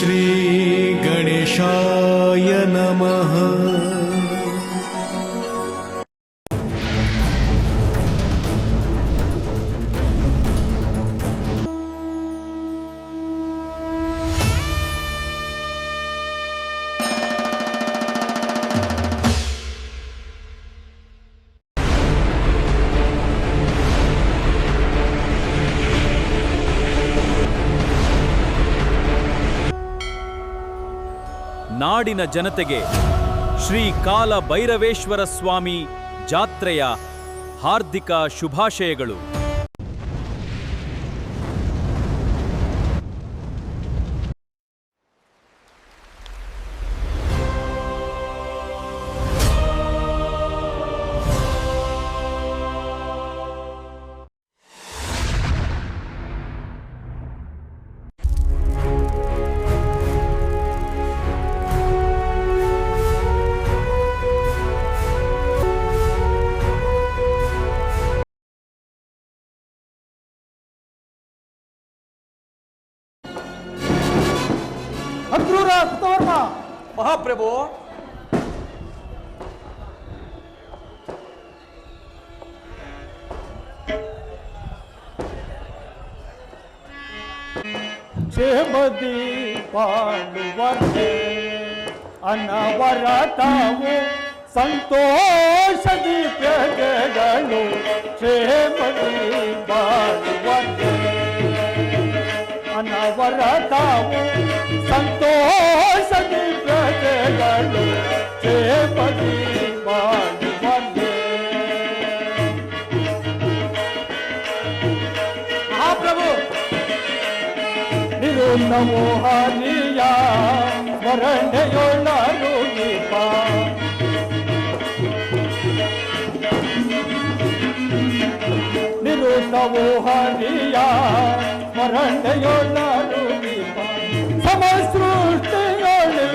श्री गणेशाय नमः। ನಾಡಿನ ಜನತೆಗೆ ಶ್ರೀ ಕಾಲ ಭೈರವೇಶ್ವರ ಸ್ವಾಮಿ ಜಾತ್ರೆಯ ಹಾರ್ದಿಕ ಶುಭಾಶಯಗಳು. ಮಹಾಪ್ರಭು, ಕ್ಷೇಮದಿ ಬಾಳುವಂತೆ ಅನವರತವು ಸಂತೋಷದಿ ಪ್ರಜೆಗಳು ಕ್ಷೇಮದಿ ಬಾಳುವಂತೆ ಅನವರತವು ಸಂತೋಷದಿ ಪ್ರಜೆಗಳು ಕ್ಷೇಮದಿ ಬಾಳುವಂತೆ. ಮಹಾಪ್ರಭು, ನಿರುನ್ನವೋ ಹರಿಯ ಸ್ಮರಣೆಯೊಳರು ದೀಪ ನಿರುನ್ನವೋ ಹರಿಯ ಸ್ಮರಣೆಯೊಳರು ದೀಪ ಸಮಸೃಷ್ಟಿಯೊಳು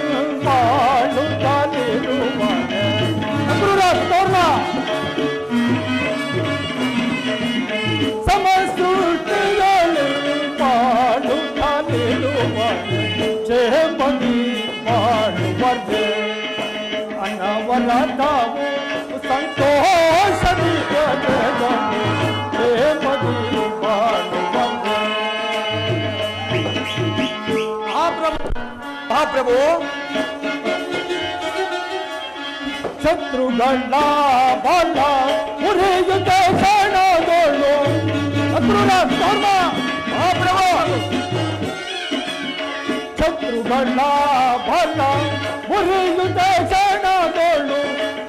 ಬಾಳುತ್ತಲಿರುವ ಸಮಸೃಷ್ಟಿಯೊಳು ಬಾಳುತ್ತಲಿರುವ ಕ್ಷೇಮದಿ ಬಾಳುವಂತೆ ಅನವರತವು ಸಂತೋಷದಿ ಪ್ರಜೆಗಳು ಕ್ಷೇಮದಿ ಬಾಳುವಂತೆ. ಮಹಾಪ್ರಭು, ಶತ್ರುಗಳ ಬಲ ಉರಿಯುತ್ತ ಕ್ಷಣದೊಳು ಮಹಾಪ್ರಭು, ಶತ್ರುಗಳ ಬಲ ಉರಿಯುತ್ತ ಕ್ಷಣದೊಳು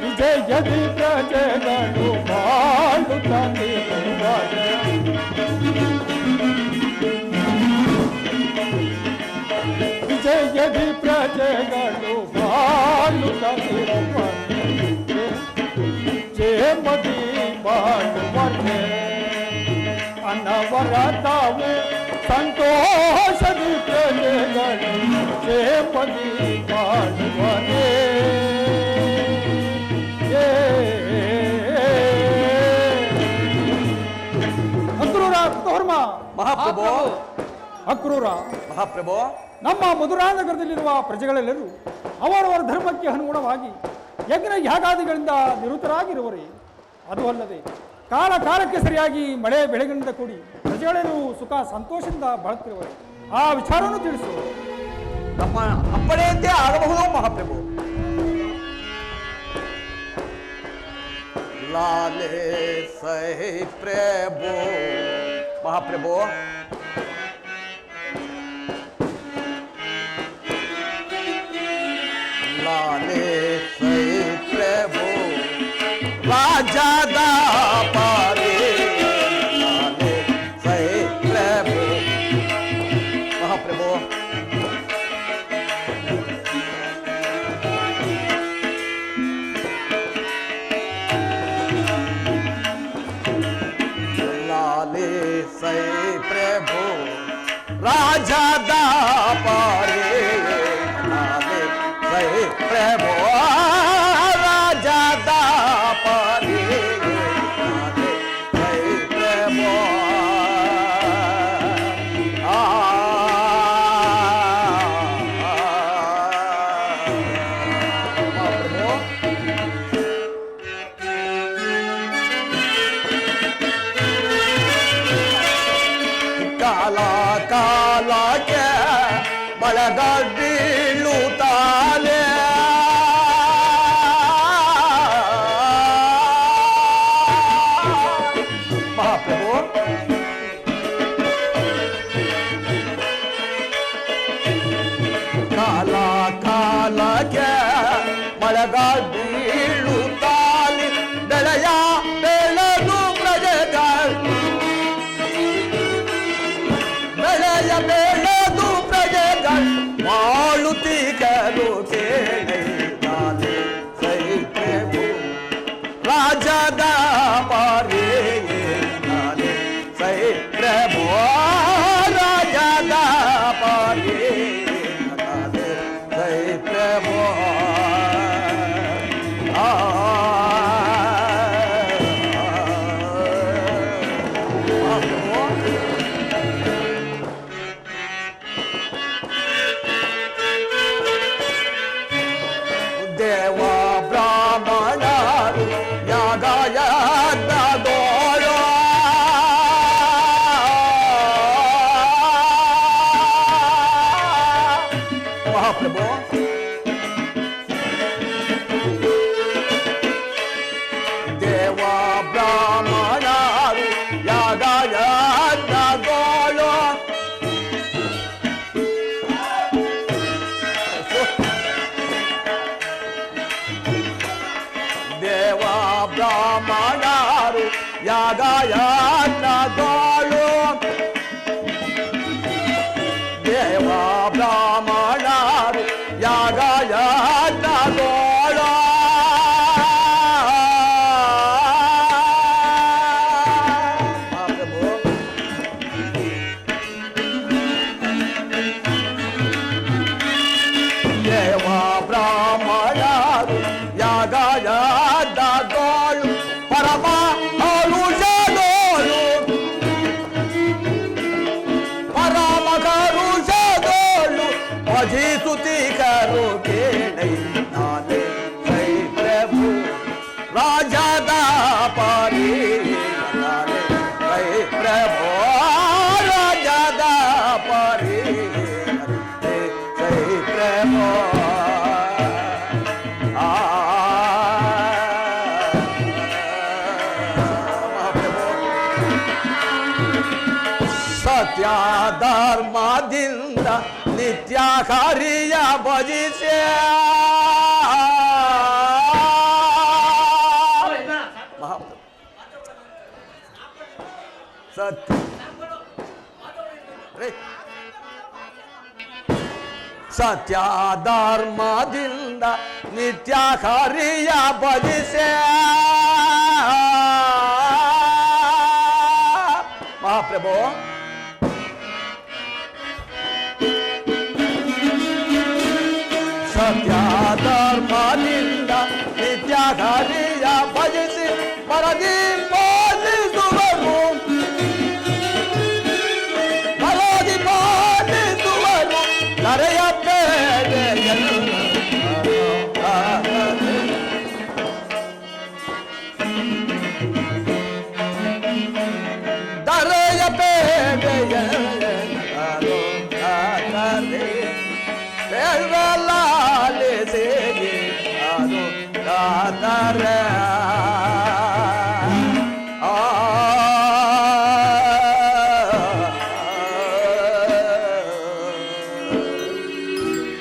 ವಿಜಯದಿ ಪ್ರಜೆಗಳು ಬಾಳುತ್ತಲಿರುವ ವಿಜಯದಿ ಪ್ರಜೆಗಳು ಬಾಳುತ್ತಲಿರುವ ಕ್ಷೇಮದಿ ಬಾಳುವಂತೆ ಅನವರತವು ಸಂತೋಷದಿ ಪ್ರಜೆಗಳು ಕ್ಷೇಮದಿ ಬಾಳುವಂತೆ. ಮಹಾಪ್ರಭು, ಅಕ್ರೂರ ಮಹಾಪ್ರಭು, ನಮ್ಮ ಮಧುರಾನಗರದಲ್ಲಿರುವ ಪ್ರಜೆಗಳೆಲ್ಲರೂ ಅವರವರ ಧರ್ಮಕ್ಕೆ ಅನುಗುಣವಾಗಿ ಯಜ್ಞ ಯಾಗಾದಿಗಳಿಂದ ನಿರತರಾಗಿರುವರೇ. ಅದು ಅಲ್ಲದೆ ಕಾಲ ಕಾಲಕ್ಕೆ ಸರಿಯಾಗಿ ಮಳೆ ಬೆಳೆಗಳಿಂದ ಕೂಡಿ ಪ್ರಜೆಗಳೆಲ್ಲರೂ ಸುಖ ಸಂತೋಷದಿಂದ ಬಾಳುತ್ತಿರುವರು. ಆ ವಿಚಾರವನ್ನು ತಿಳಿಸು. ನಮ್ಮ ಅಪ್ಪಣೆಯಂತೆ ಆಗಬಹುದು ಮಹಾಪ್ರಭು. ಲಾಲೆ ಸಹಿ ಪ್ರಭು. ಮಹಾಪ್ರಭು, ಲಾಲೆ ಸಹಿ ಪ್ರಭು ರಾಜದ ಪಾರೆ ಲಾಲೆ ಸಹಿ ಪ್ರಭು. ಮಹಾಪ್ರಭು, ಲಾಲೆ ಸಹಿ ಪ್ರಭು ರಾಜದ ಪಾರೆ ಲಾಲೆ ಸಹಿ ಪ್ರಭು ರಾಜದ ಪಾರೆ ಲಾಲೆ ಸಹಿ ಪ್ರಭು. ಮಳೆಗಡ್ಡಿಳುತ್ತಾನೆ ಮಹಾಪ್ರಭು ಕಾಲ ಕಾಲಕ್ಕೆ ಮಳೆಗಡ್ಡಿಳುತ್ತಾನೆ ಬೆಳೆಯ ಬೆಳೆದು ಪ್ರಜೆಗಳು ಬೆಳೆಯ ಬೆಳೆದು ಪ್ರಜೆಗಳು ಮಾಳುತಿಗರು ಕೇಳಿದಾನೆ ಸೈ ಪ್ರಭು ರಾಜದ ಪಾರೇ ಸೈ ಪ್ರಭು ರಾಜದ ಪಾರೇ ಸೈ ಪ್ರಭು ದೇವ ಬ್ರಾಹ್ಮಣರು ಯಾಗಯಜ್ಞದೋಳು ಮಹಾಪ್ರಭು ದೇವ ಬ್ರಾಹ್ಮಣರು ಯಾಗಯಜ್ಞದೋಳು ದೇವ ಬ್ರಾಹ್ಮಣರು ಯಾಗಯಜ್ಞದೋಳು ದೇವ ಬ್ರಾಹ್ಮಣರು ಯಾಗಯಜ್ಞದೋಳು ಮಹಾಪ್ರಭು ದೇವ ಬ್ರಾಹ್ಮಣರು ಯಾಗಯಜ್ಞದೋಳು ಪರಮ ಹರುಷದೋಳು ಪರಮ ಕರುಷದೋಳು ಭಜಿಸುತ್ತಿಗರು ಕೇಳೈ ನಾನೇ ಸೈ ಪ್ರಭು ರಾಜದ ಪಾರೇ ನಾನೇ ಸೈ ಪ್ರಭು ರಾಜದ ಪಾರೇ ಸೈ ಪ್ರಭು ಸತ್ಯ ಧರ್ಮದಿಂದ ನಿತ್ಯ ಹರಿಯ ಭಜಿಸೆ ಮಹಾಪ್ರಭು ಸತ್ಯ ಸತ್ಯ ಧರ್ಮದಿಂದ ನಿತ್ಯ ಹರಿಯ ಭಜಿಸೆ ಮಹಾಪ್ರಭು ಸತ್ಯ ಧರ್ಮದಿಂದ ನಿತ್ಯ ಹರಿಯ ಭಜಿಸಿ ಮರದಿ ಪಾಲಿಸುವರು ಮರದಿ ಪಾಲಿಸುವರು ನರೆಯ ಬೇಡೆಯನ್ನು ದರೆಯ ಬೇಡೆಯನ್ನು ಲಾಲೆ ಸೇಗೆ ಅದು ಕಾತರ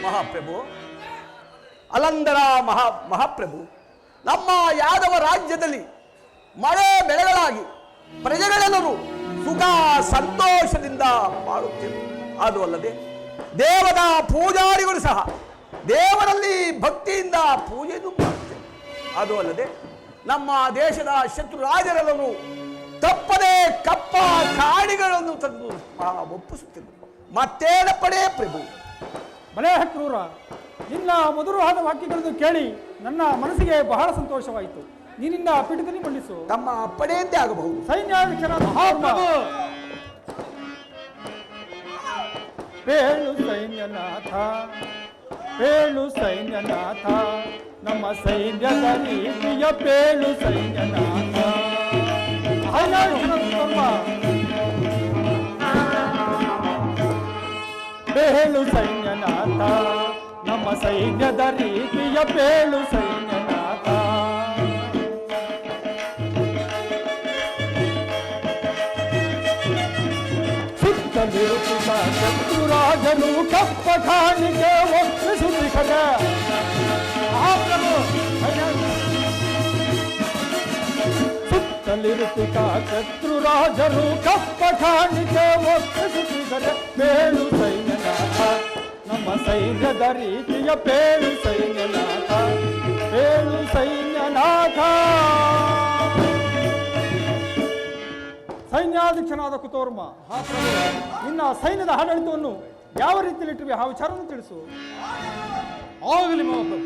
ಮಹಾಪ್ರಭು ಅಲಂದರ ಮಹಾಪ್ರಭು ನಮ್ಮ ಯಾದವ ರಾಜ್ಯದಲ್ಲಿ ಮಳೆ ಬೆಳೆಗಳಾಗಿ ಪ್ರಜೆಗಳೆಲ್ಲರೂ ಸುಖ ಸಂತೋಷದಿಂದ ಮಾಡುತ್ತೇವೆ. ಅದು ಅಲ್ಲದೆ ದೇವದ ಪೂಜಾರಿಗಳು ಸಹ ದೇವರಲ್ಲಿ ಭಕ್ತಿಯಿಂದ ಪೂಜೆಯನ್ನು ಮಾಡುತ್ತೇವೆ. ಅದು ಅಲ್ಲದೆ ನಮ್ಮ ದೇಶದ ಶತ್ರು ರಾಜರೆಲ್ಲರೂ ತಪ್ಪದೆ ಕಪ್ಪ ಕಾಣಿಗಳನ್ನು ತಂದು ಒಪ್ಪಿಸುತ್ತಿದ್ದರು. ಮತ್ತೇನ ಪಡೆ ಪ್ರಭು. ಬಲೆ ಕ್ರೂರ, ನಿನ್ನ ಮಧುರವಾದ ವಾಕ್ಯಗಳನ್ನು ಕೇಳಿ ನನ್ನ ಮನಸ್ಸಿಗೆ ಬಹಳ ಸಂತೋಷವಾಯಿತು. ನೀನಿನ್ನ ಪೀಠದಲ್ಲಿ ಮಂಡಿಸು. ತಮ್ಮ ಪಡೆಯಂತೆ ಆಗಬಹುದು. ಸೈನ್ಯಾಧ್ಯಕ್ಷರಾದ ಮಹಾಪ್ರಭು. ಬೇಳು ಸೈನ್ಯನಾಥ, ಬೇಳು ಸೈನ್ಯನಾಥ, ನಮ್ಮ ಸೈನ್ಯದ ರೀತಿಯ ಬೇಳು ಸೈನ್ಯನಾಥ. ಬೇಳು ಸೈನ್ಯನಾಥ, ಸೈನ್ಯದ ರೀತಿಯ ಬೇಳು ಸೈನ್ಯನಾಥ. ಸುತ್ತಲಿರುತ್ತಿದ್ದ ಶತ್ರುರಾಜನು ಕಪ್ಪ ಕಾಣಿಕೆ ಒಪ್ಪಿಸುತ್ತಿದ್ದ. ಸುತ್ತಲಿರುತ್ತಿದ್ದ ಶತ್ರುರಾಜರು ಕಪ್ಪ ಕಾಣಿಕೆ ಒಪ್ಪಿಸುತ್ತಿದ್ದರೆ ಬೇಳು ಸೈನ್ಯನಾಥ. ನಮ್ಮ ಸೈನ್ಯದ ರೀತಿಯ ಬೇಳು ಸೈನ್ಯನಾಥ, ಬೇಳು ಸೈನ್ಯನಾಥ. ಸೈನ್ಯಾಧ್ಯಕ್ಷನಾದ ಕುತೋರ್ಮ, ನಿನ್ನ ಸೈನ್ಯದ ಆಡಳಿತವನ್ನು ಯಾವ ರೀತಿಯಲ್ಲಿಟ್ಟಿವೆ ಆ ವಿಚಾರವನ್ನು ತಿಳಿಸು. ಆಗಲಿ ಮಹಾಪ್ರಭು.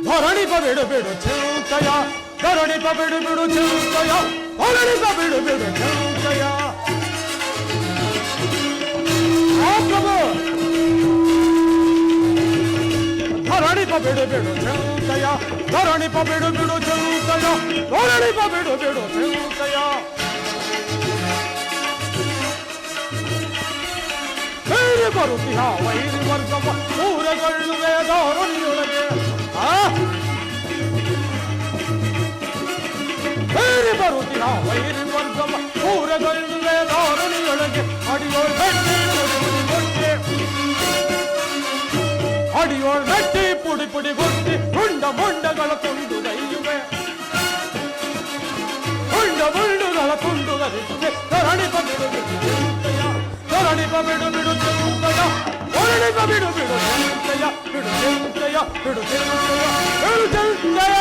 ಧರಣಿಪ ಬಿಡು ಬಿಡು ಚೌಕಯ, ಧರಣಿಪ ಬಿಡು ಬಿಡು ಚೌಕಯ, ಧರಣಿಪ ಬಿಡು ಬಿಡು ಚೌಕಯ. ಮಹಾಪ್ರಭು ಧರಣಿಪ ಬಿಡು ಬಿಡು ಚೌಕಯ, ಧರಣಿಪ ಬಿಡು ಬಿಡು ಚೌಕಯ, ಧರಣಿಪ ಬಿಡು ಬಿಡು ಚೌಕಯ. ಬೇರೆ ಬರುತ್ತೀಯ ವೈರಿ ವರ್ಗವ ಊರಗೊಳ್ಳುವೆ ಧರಣಿಯೊಳಗೆ. ಬೇರೆ ಬರುತ್ತೀಯ ವೈರಿ ವರ್ಗವ ಊರಗೊಳ್ಳುವೆ ಧರಣಿಯೊಳಗೆ. ಅಡಿಯೋಳ್ ಗಟ್ಟಿ ಪುಡಿ ಅಡಿಯೋಳ್ ಗಟ್ಟಿ ಪುಡಿ ಪುಡಿ ಗುಟ್ಟಿ ಮುಂಡ ಮುಂಡಗಳ ತುಂಡು ದೈಯುವೆ, ಮುಂಡ ಮುಂಡುಗಳ ತುಂಡು ಗರಿಸುವೆ. ಧರಣಿಪ ಬಿಡು ಬಿಡು ಚೌಕಯ, ಧರಣಿಪ ಬಿಡು ಬಿಡು ಚೌಕಯ, ಧರಣಿಪ ಬಿಡು ಬಿಡು ಚೌಕಯ, ಬಿಡು ಚೌಕಯ, ಬಿಡು ಚೌಕಯ, ಬಿಡು ಚೌಕಯ.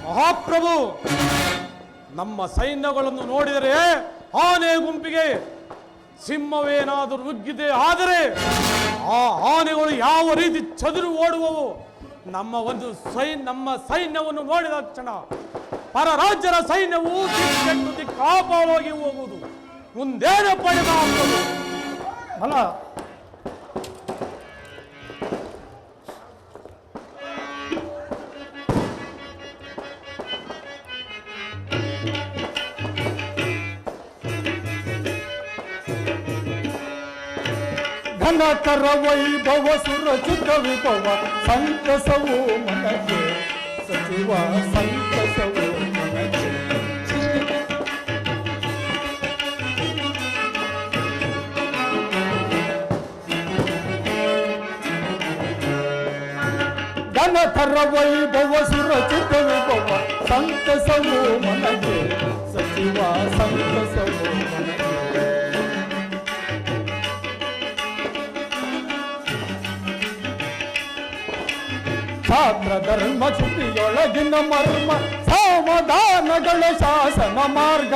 ಮಹಾಪ್ರಭು, ನಮ್ಮ ಸೈನ್ಯಗಳನ್ನು ನೋಡಿದರೆ ಆನೆ ಗುಂಪಿಗೆ ಸಿಂಹವೇನಾದರೂ ನುಗ್ಗಿದೆ ಆದರೆ ಆ ಆನೆಗಳು ಯಾವ ರೀತಿ ಚದುರು ಓಡುವವು. ನಮ್ಮ ಸೈನ್ಯವನ್ನು ನೋಡಿದ ಕ್ಷಣ ಪರ ರಾಜ್ಯರ ಸೈನ್ಯವು ದಿಕ್ಕೆಟ್ಟು ದಿಕ್ಕಾಪಾಲಾಗಿ ಹೋಗುವುದು. ಮುಂದೇನೆ ಪಡೆದ ಅಲ್ಲ, ಘನತರ ವೈಭವ ಸುರಚಿತ ವಿಭವ ಸಂತಸವು ಮನಗೆ, ಸಚಿವ ಸಂತಸವು ಮನಗೆ. ಘನತರ ವೈಭವ ಸುರಚಿತ ವಿಭವ ಸಂತಸವು ಮನಗೆ, ಸಚಿವ ಸಂತಸವು ಮನಗೆ. ಛಾತ್ರ ಧರ್ಮ ಚ್ಯುತಿಯೊಳಗಿನ ಮರ್ಮ ಸಮಾಧಾನಗಳ ಶಾಸನ ಮಾರ್ಗ.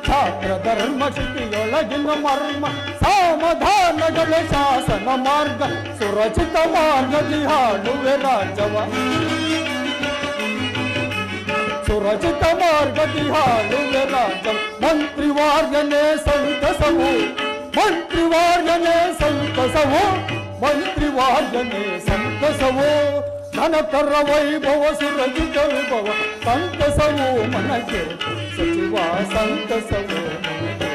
ಛಾತ್ರ ಧರ್ಮ ಚ್ಯುತಿಯೊಳಗಿನ ಮರ್ಮ ಸಮಾಧಾನಗಳ ಶಾಸನ ಮಾರ್ಗ. ಸುರಚಿತ ಮಾರ್ಗದಿ ಹಾಡುವೆ ರಾಜವ, ಸುರಚಿತ ಮಾರ್ಗದಿ ಹಾಡುವೆ ರಾಜವ. ಮಂತ್ರಿವಾರ್ಯನೇ ಸಂತಸವು, ಮಂತ್ರಿವಾರ್ಯನೇ ಸಂತಸವು, ಮಂತ್ರಿವಾರ್ಯನೇ ಸಂತಸವು. ಘನತರ ವೈಭವ ಸುರಚಿತ ವಿಭವ ಸಂತಸವು ಮನಗೆ, ಸಚಿವ ಸಂತಸವು ಮನಗೆ.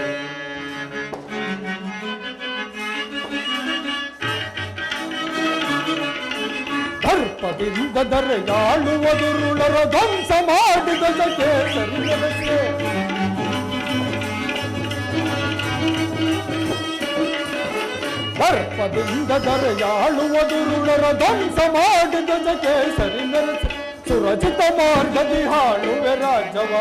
ದರ್ಪದಿಂದ ದರೆಯಾಳುವುದುರುಳರ ಧ್ವಂಸ ಮಾಡಿದ ಕೇಸರಿ ನೆಲೆಸೆ. ದರ್ಪದಿಂದ ದರೆಯಾಳುವುದುರುಳರ ಧ್ವಂಸ ಮಾಡಿದ ಕೇಸರಿ ನೆಲೆಸೆ. ಸುರಚಿತ ಮಾರ್ಗದಿ ಹಾಳುವೆ ರಾಜವ,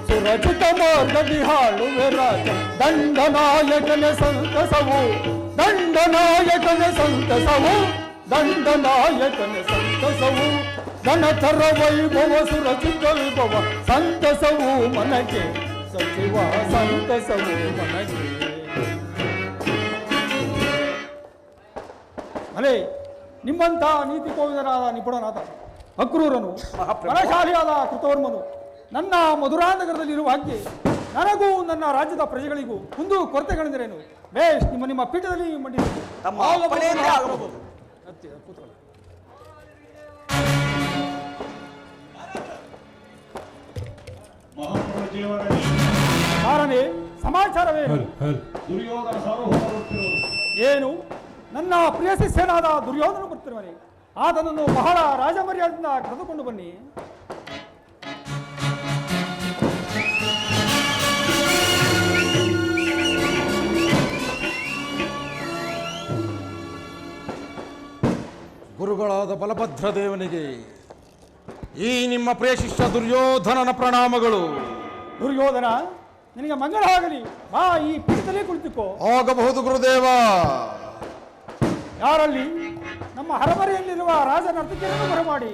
ಸುರಚಿತ ಮಾರ್ಗದಿ ಹಾಳುವೆ ರಾಜ. ದಂಡನಾಯಕನ ಸಂತಸವು, ದಂಡನಾಯಕನ ಸಂತಸವು, ದಂಡನಾಯಕನ ಸಂತಸವು. ಘನತರ ವೈಭವ ಸುರಚಿತ ವಿಭವ ಸಂತಸವು ಮನಗೆ, ಸಚಿವ ಸಂತಸವು ಮನಗೆ. ಅಲೇ, ನಿಮ್ಮಂಥ ನೀತಿ ಕೋವಿದನಾದ ನಿಪುಣನಾದ ಅಕ್ರೂರನು, ಬಲಶಾಲಿಯಾದ ಕೃತವರ್ಮನು ನನ್ನ ಮಧುರಾನಗರದಲ್ಲಿರುವ ಹಾಗೆ ನನಗೂ ನನ್ನ ರಾಜ್ಯದ ಪ್ರಜೆಗಳಿಗೂ ಒಂದು ಕೊರತೆಗಳೆಂದರೇನು? ಬೇಷ್, ನಿಮ್ಮ ಪೀಠದಲ್ಲಿ ಮಂಡಿಸಿ. ಕಾರನೇ ಸಮಾಚಾರವೇನು? ಏನು? ನನ್ನ ಪ್ರಿಯ ಶಿಷ್ಯನಾದ ದುರ್ಯೋಧನ ಬರ್ತಿರುವನೆ, ಆತನನ್ನು ಬಹಳ ರಾಜಮರ್ಯಾದೆಯಿಂದ ಕರೆದುಕೊಂಡು ಬನ್ನಿ. ಗುರುಗಳಾದ ಬಲಭದ್ರ ದೇವನಿಗೆ ಈ ನಿಮ್ಮ ಪ್ರಿಯ ಶಿಷ್ಯ ದುರ್ಯೋಧನನ ಪ್ರಣಾಮಗಳು. ದುರ್ಯೋಧನ, ನಿನಗೆ ಮಂಗಳ ಆಗಲಿ. ಬಾ, ಈ ಪೀಠದಲ್ಲಿ ಕುಳಿತುಕೋ. ಆಗಬಹುದು ಗುರುದೇವ. ಯಾರಲ್ಲಿ? ನಮ್ಮ ಹರಮರೆಯಲ್ಲಿರುವ ರಾಜ ನರ್ತಕಿಯರನ್ನು ಬರಮಾಡಿ.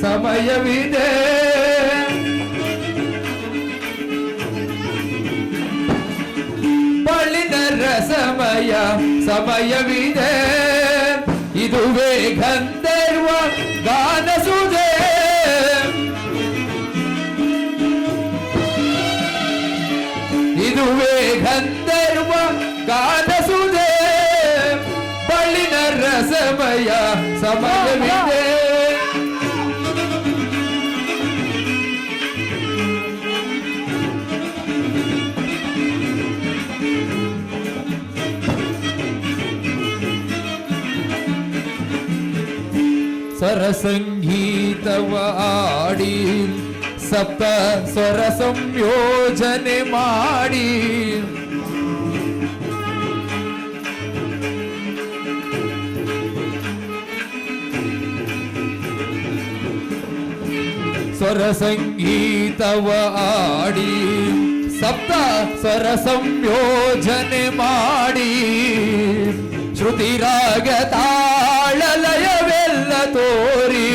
ಸಮಯವಿದೆ, ಬಳಿನ ರಸಮಯ ಸಮಯವಿದೆ, ಇದುವೇ ಗಂಧರ್ವ ಗಾನಸುದೆ, ಇದುವೇ ಗಂಧರ್ವ ಗಾನಸುದೆ, ಬಳಿನ ರಸಮಯ ಸಮಯವಿದೆ. ಸ್ವರ ಸಂಗೀತವ ಆಡಿ ಸಪ್ತ ಸ್ವರ ಸಂಯೋಜನೆ ಮಾಡಿ ಸ್ವರ ಸಂಗೀತವ ಆಡಿ ಸಪ್ತ ಸ್ವರ ಸಂಯೋಜನೆ ಮಾಡಿ ಶ್ರುತಿ ರಾಗ ತಾಳಲಯವೆಲ್ಲ ತೋರಿ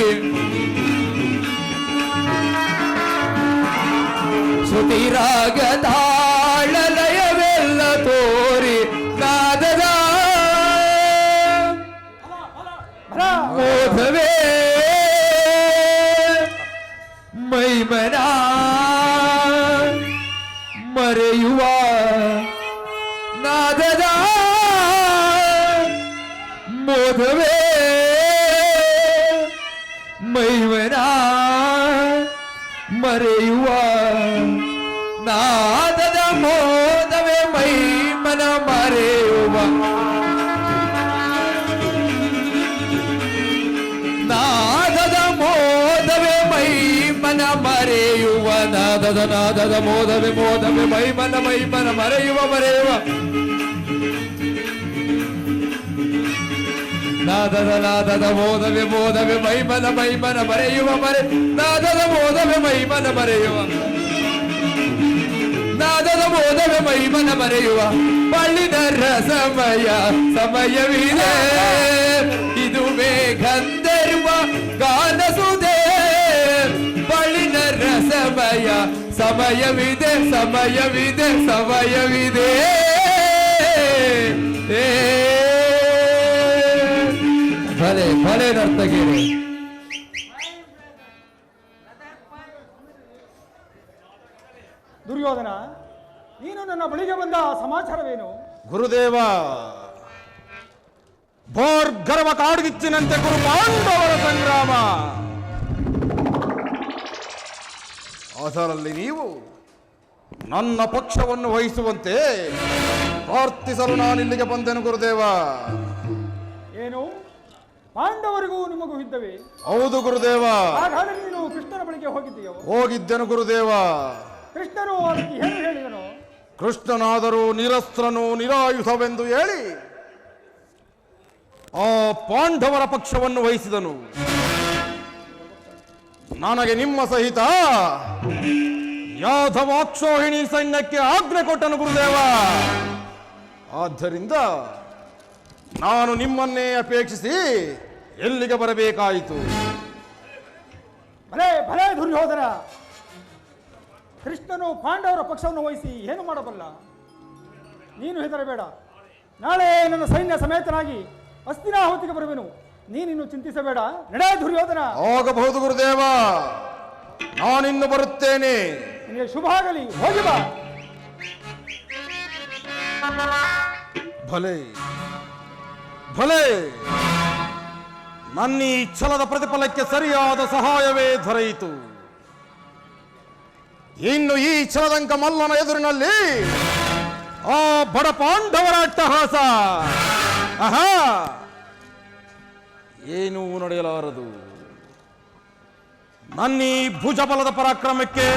ಶ್ರುತಿ ರಾಗ ತಾಳಲಯವೆಲ್ಲ ತೋರಿ ನಾದದ ಮೋಧವೇ ಮೈಮನ ಮರೆಯುವ ನಾದದ ಮೋಧವೇ ಮೈಮನ ಮರೆಯುವ ನಾದದ ಮೋದವೇ ಮೈಮನ ಮರೆಯುವ ನಾದದ ಮೋದವೇ ಮೈಮನ ಮರೆಯುವ ನಾದದ ನಾದದ ಮೋದವೇ ಮೋದವೇ ಮೈಮನ ಮೈಮನ ಮರೆಯುವ ಮರೆಯುವ ನಾದದ ನಾದದ ಮೋದವೇ ಮೋದವೇ ಮೈಮನ ಮೈಮನ ಮರೆಯುವ ಮರೆ ನಾದದ ಮೋದವೇ ಮೈಮನ ಮರೆಯುವ ನಾದದ ಮೋದವೇ ಮೈಮನ ಮರೆಯುವ ಬಳ್ಳಿನ ರಸಮಯ ಸಮಯವಿದೆ ಇದುವೇ ಗಂಧರ್ವ ಗಾನಸುದೆ ಬಳ್ಳಿನ ರಸಮಯ ಸಮಯವಿದೆ ಸಮಯವಿದೆ ಸಮಯವಿದೆ ಭಲೆ ಭಲೆ ನರ್ತಗಿರಿ. ದುರ್ಯೋಧನ, ನೀನು ನನ್ನ ಬಳಿಗೆ ಬಂದ ಸಮಾಚಾರವೇನು? ಗುರುದೇವ, ಭೋರ್ಗರ್ವ ಕಾಡ್ಗಿಚ್ಚಿನಂತೆ ಗುರು ಪಾಂಡವರ ಸಂಗ್ರಾಮ, ಅದರಲ್ಲಿ ನೀವು ನನ್ನ ಪಕ್ಷವನ್ನು ವಹಿಸುವಂತೆ ಪ್ರಾರ್ಥಿಸಲು ನಾನಿಲ್ಲಿಗೆ ಬಂದೆನು ಗುರುದೇವ. ಏನು, ಪಾಂಡವರಿಗೂ ನಿಮಗೂ ಯುದ್ಧವೇ? ಹೌದು ಗುರುದೇವ. ಹಾಗಾದರೆ ನೀನು ಕೃಷ್ಣನ ಬಳಿಗೆ ಹೋಗಿದ್ದೀಯೋ? ಹೋಗಿದ್ದೆನು ಗುರುದೇವ. ಕೃಷ್ಣನು ಅದಕ್ಕೆ ಏನು ಹೇಳಿದನು? ಕೃಷ್ಣನಾದರೂ ನಿರಸ್ತ್ರನು ನಿರಾಯುಧವೆಂದು ಹೇಳಿ ಆ ಪಾಂಡವರ ಪಕ್ಷವನ್ನು ವಹಿಸಿದನು. ನನಗೆ ನಿಮ್ಮ ಸಹಿತ ಯಾದವಾಕ್ಷೋಹಿಣಿ ಸೈನ್ಯಕ್ಕೆ ಆಜ್ಞೆ ಕೊಟ್ಟನು ಗುರುದೇವ. ಆದ್ದರಿಂದ ನಾನು ನಿಮ್ಮನ್ನೇ ಅಪೇಕ್ಷಿಸಿ ಎಲ್ಲಿಗೆ ಬರಬೇಕಾಯಿತು. ಭಲೇ ಭಲೇ ದುರ್ಯೋಧನ, ಕೃಷ್ಣನು ಪಾಂಡವರ ಪಕ್ಷವನ್ನು ವಹಿಸಿ ಏನು ಮಾಡಬಲ್ಲ? ನೀನು ಹೆದರಬೇಡ, ನಾಳೆ ನನ್ನ ಸೈನ್ಯ ಸಮೇತನಾಗಿ ಹಸ್ತಿನಾಹುತಿಗೆ ಬರುವೆನು. ನೀನಿನ್ನು ಚಿಂತಿಸಬೇಡ. ನಡೆ ದುರ್ಯೋಧನ. ಆಗಬಹುದು ಗುರುದೇವ, ನಾನಿನ್ನು ಬರುತ್ತೇನೆ. ನಿನಗೆ ಶುಭ ಆಗಲಿ, ಹೋಗಿ ಬಾ. ಭಲೆ ಭಲೆ, ನನ್ನ ಈ ಛಲದ ಪ್ರತಿಫಲಕ್ಕೆ ಸರಿಯಾದ ಸಹಾಯವೇ ದೊರೆಯಿತು. ಇನ್ನು ಈ ಛಲದಂಕ ಮಲ್ಲನ ಎದುರಿನಲ್ಲಿ ಆ ಬಡ ಪಾಂಡವರ ಅಟ್ಟಹಾಸ ಆಹಾ ಏನೂ ನಡೆಯಲಾರದು. ನನ್ನ ಈ ಭುಜಬಲದ ಪರಾಕ್ರಮಕ್ಕೆ,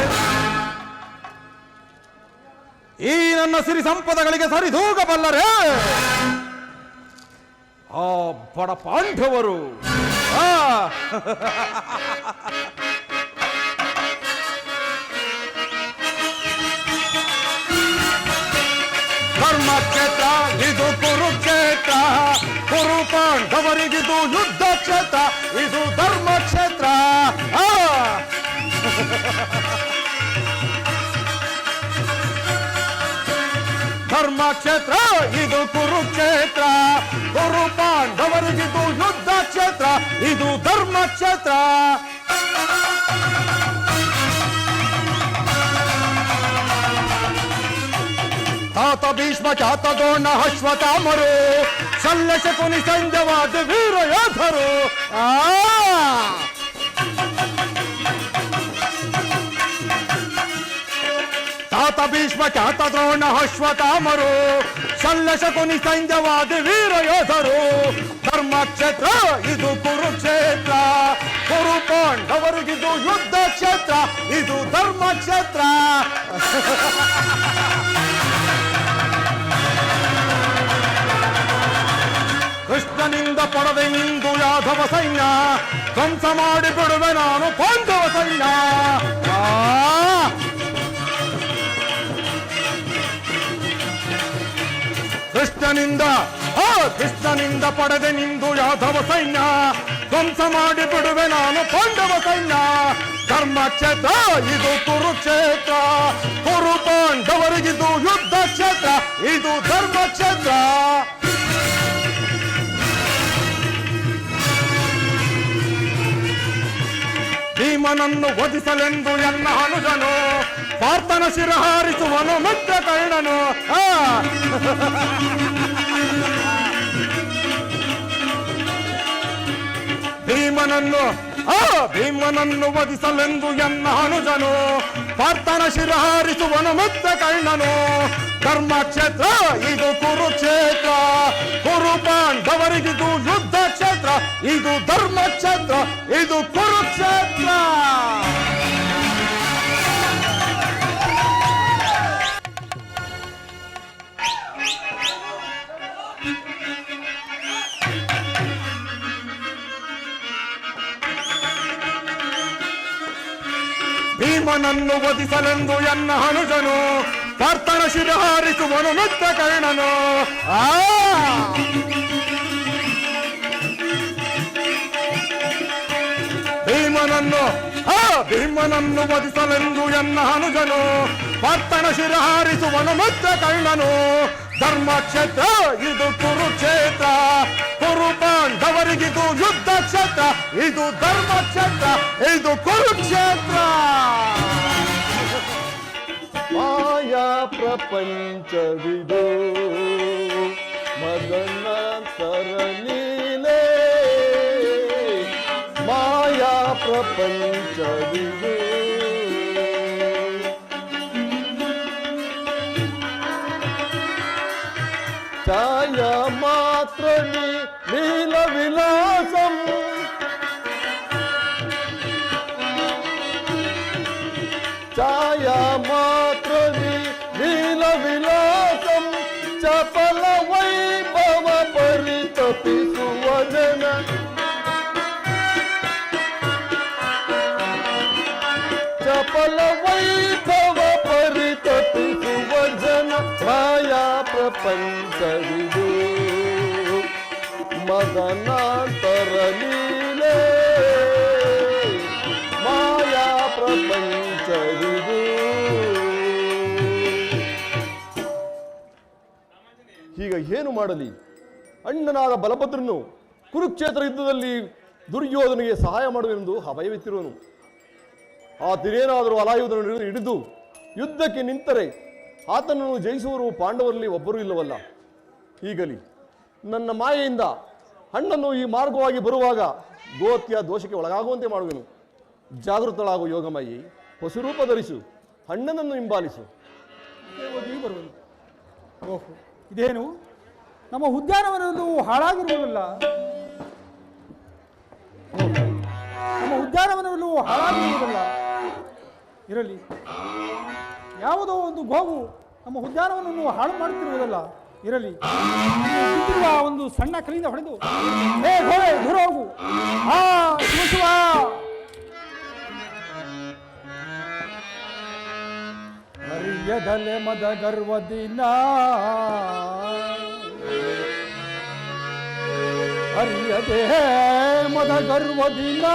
ಈ ನನ್ನ ಸಿರಿ ಸಂಪದಗಳಿಗೆ ಸರಿದೂಗಬಲ್ಲರೇ ಆ ಬಡ ಪಾಂಡವರು? ಧರ್ಮಕ್ಷೇತ್ರ ಇದು ಕುರುಕ್ಷೇತ್ರ, ಕುರು ಪಾಂಡವರಿಗಿದು ಯುದ್ಧ ಕ್ಷೇತ್ರ, ಇದು ಧರ್ಮಕ್ಷೇತ್ರ. ಧರ್ಮಕ್ಷೇತ್ರ ಇದು ಕುರುಕ್ಷೇತ್ರ, ಕುರು ಪಾಂಡವರಿಗಿದು ಯುದ್ಧ ಕ್ಷೇತ್ರ, ಇದು ಧರ್ಮಕ್ಷೇತ್ರ. ತಾತ ಭೀಷ್ಮ ಖ್ಯಾತ ದ್ರೋಣ ಅಶ್ವತ್ಥಾಮರು, ಶಲ್ಯ ಶಕುನಿ ಸಂಜವಾದ ವೀರ ಯೋಧರು. ತಾತ ಭೀಷ್ಮ ಖ್ಯಾತ ದ್ರೋಣ ಅಶ್ವತ್ಥಾಮರು, ಶಲ್ಯ ಶಕುನಿ ಸಂಜವಾದ ವೀರ ಯೋಧರು. ಧರ್ಮಕ್ಷೇತ್ರ ಇದು ಕುರುಕ್ಷೇತ್ರ, ಕುರು ಪಾಂಡವರಿಗಿದು ಯುದ್ಧ ಕ್ಷೇತ್ರ, ಇದು ಧರ್ಮಕ್ಷೇತ್ರ. ಕೃಷ್ಣನಿಂದ ಪಡೆದೆ ನಿಂದು ಯಾದವ ಸೈನ್ಯ, ಧ್ವಂಸ ಮಾಡಿ ಬಿಡುವೆ ನಾನು ಪಾಂಡವ ಸೈನ್ಯ. ಕೃಷ್ಣನಿಂದ ಪಡೆದೆ ನಿಂದು ಯಾದವ ಸೈನ್ಯ, ಧ್ವಂಸ ಮಾಡಿ ಬಿಡುವೆ ನಾನು ಪಾಂಡವ ಸೈನ್ಯ. ಧರ್ಮಕ್ಷೇತ್ರ ಇದು ಕುರುಕ್ಷೇತ್ರ, ಕುರು ಪಾಂಡವರಿಗಿದು ಯುದ್ಧ ಕ್ಷೇತ್ರ, ಇದು ಧರ್ಮಕ್ಷೇತ್ರ. ಭೀಮನನ್ನು ವಧಿಸಲೆಂದು ಎನ್ನ ಅನುಜನು, ಪಾರ್ಥನ ಶಿರ ಹಾರಿಸುವನು ಮಿತ್ರ ಕರ್ಣನು. ಭೀಮನನ್ನು ವಧಿಸಲೆಂದು ಎನ್ನ ಅನುಜನು, ಪಾರ್ಥನ ಶಿರ ಹಾರಿಸುವನು ಮಿತ್ರ ಕರ್ಣನು. ಧರ್ಮಕ್ಷೇತ್ರ ಇದು ಕುರುಕ್ಷೇತ್ರ, ಕುರು ಪಾಂಡವರಿಗಿದು ಯುದ್ಧ ಕ್ಷೇತ್ರ, ಇದು ಧರ್ಮಕ್ಷೇತ್ರ, ಇದು ಕುರುಕ್ಷೇತ್ರ. ಭೀಮನನ್ನು ವಧಿಸಲೆಂದು ಎನ್ನ ಅನುಜನು, ಪಾರ್ಥನ ಶಿರ ಹಾರಿಸುವನು ಮಿತ್ರ ಕರ್ಣನು. ಭೀಮನನ್ನು ವಧಿಸಲೆಂದು ಎನ್ನ ಅನುಜನು, ಪಾರ್ಥನ ಶಿರ ಹಾರಿಸುವನು ಮಿತ್ರ ಕರ್ಣನು. ಧರ್ಮಕ್ಷೇತ್ರ ಇದು ಕುರುಕ್ಷೇತ್ರ, ಕುರು ಪಾಂಡವರಿಗಿದು ಯುದ್ಧ ಕ್ಷೇತ್ರ, ಇದು ಧರ್ಮಕ್ಷೇತ್ರ, ಇದು ಕುರುಕ್ಷೇತ್ರ. ಮಾಯಾ ಪ್ರಪಂಚವಿದು ಮದನಾಂತರ ಲೀಲೆ, ಮಾಯಾ ಪ್ರಪಂಚವಿದು. ಛಾಯಾ ಮಾತ್ರ ಲೀಲ ವಿಲಾಸಂ, ಛಾಯಾ ಮಾತ್ರ ಲೀಲ ವಿಲಾಸಂ, ಚಪಲ ವೈಭವ ಪರಿತಪಿಸುವ ಜನ. ಚಪಲ ವೈಭವ ಪರಿತಪಿಸುವ ಜನ, ಮಾಯಾ ಪ್ರಪಂಚವಿದು ಮದನಾಂತರ ಲೀಲೆ, ಏನು ಮಾಡಲಿ? ಅಣ್ಣನಾದ ಬಲಭದ್ರನು ಕುರುಕ್ಷೇತ್ರ ಯುದ್ಧದಲ್ಲಿ ದುರ್ಯೋಧನಿಗೆ ಸಹಾಯ ಮಾಡುವೆಂದು ಅಭಯವಿತ್ತಿರುವನು. ಆತನೇನಾದರೂ ಅಲಾಯುಧನನ್ನು ಹಿಡಿದು ಯುದ್ಧಕ್ಕೆ ನಿಂತರೆ ಆತನನ್ನು ಜಯಿಸುವರು ಪಾಂಡವರಲ್ಲಿ ಒಬ್ಬರೂ ಇಲ್ಲವಲ್ಲ. ಹೀಗಲಿ ನನ್ನ ಮಾಯೆಯಿಂದ ಅಣ್ಣನು ಈ ಮಾರ್ಗವಾಗಿ ಬರುವಾಗ ಗೋತ್ಯ ದೋಷಕ್ಕೆ ಒಳಗಾಗುವಂತೆ ಮಾಡುವೆನು. ಜಾಗೃತಳಾಗು ಯೋಗಮಯಿ, ಹೊಸರೂಪ ಧರಿಸು, ಅಣ್ಣನನ್ನು ಹಿಂಬಾಲಿಸು. ಹೋಗಿ ಬರುವನು. ಓಹೋ, ಇದೇನು ನಮ್ಮ ಉದ್ಯಾನವನದ್ದು ಹಾಳಾಗಿರುವುದಲ್ಲ? ನಮ್ಮ ಉದ್ಯಾನವನವನ್ನು ಹಾಳಾಗಿರುವುದಲ್ಲ. ಇರಲಿ, ಯಾವುದೋ ಒಂದು ಗೋವು ನಮ್ಮ ಉದ್ಯಾನವನವನ್ನು ಹಾಳು ಮಾಡುತ್ತಿರುವುದಲ್ಲ. ಇರಲಿ, ಬಿದ್ದಿರುವ ಒಂದು ಸಣ್ಣ ಕಲಿಯಿಂದ ಹೊಡೆದು ಹೇ ಗೋವೆ ದೂರ ಹೋಗು. ಶಿವ ಅರಿಯದಲೆ ಮದ ಗರ್ವದಿನ, ಅರಿಯದೆ ಮದ ಗರ್ವದಿನ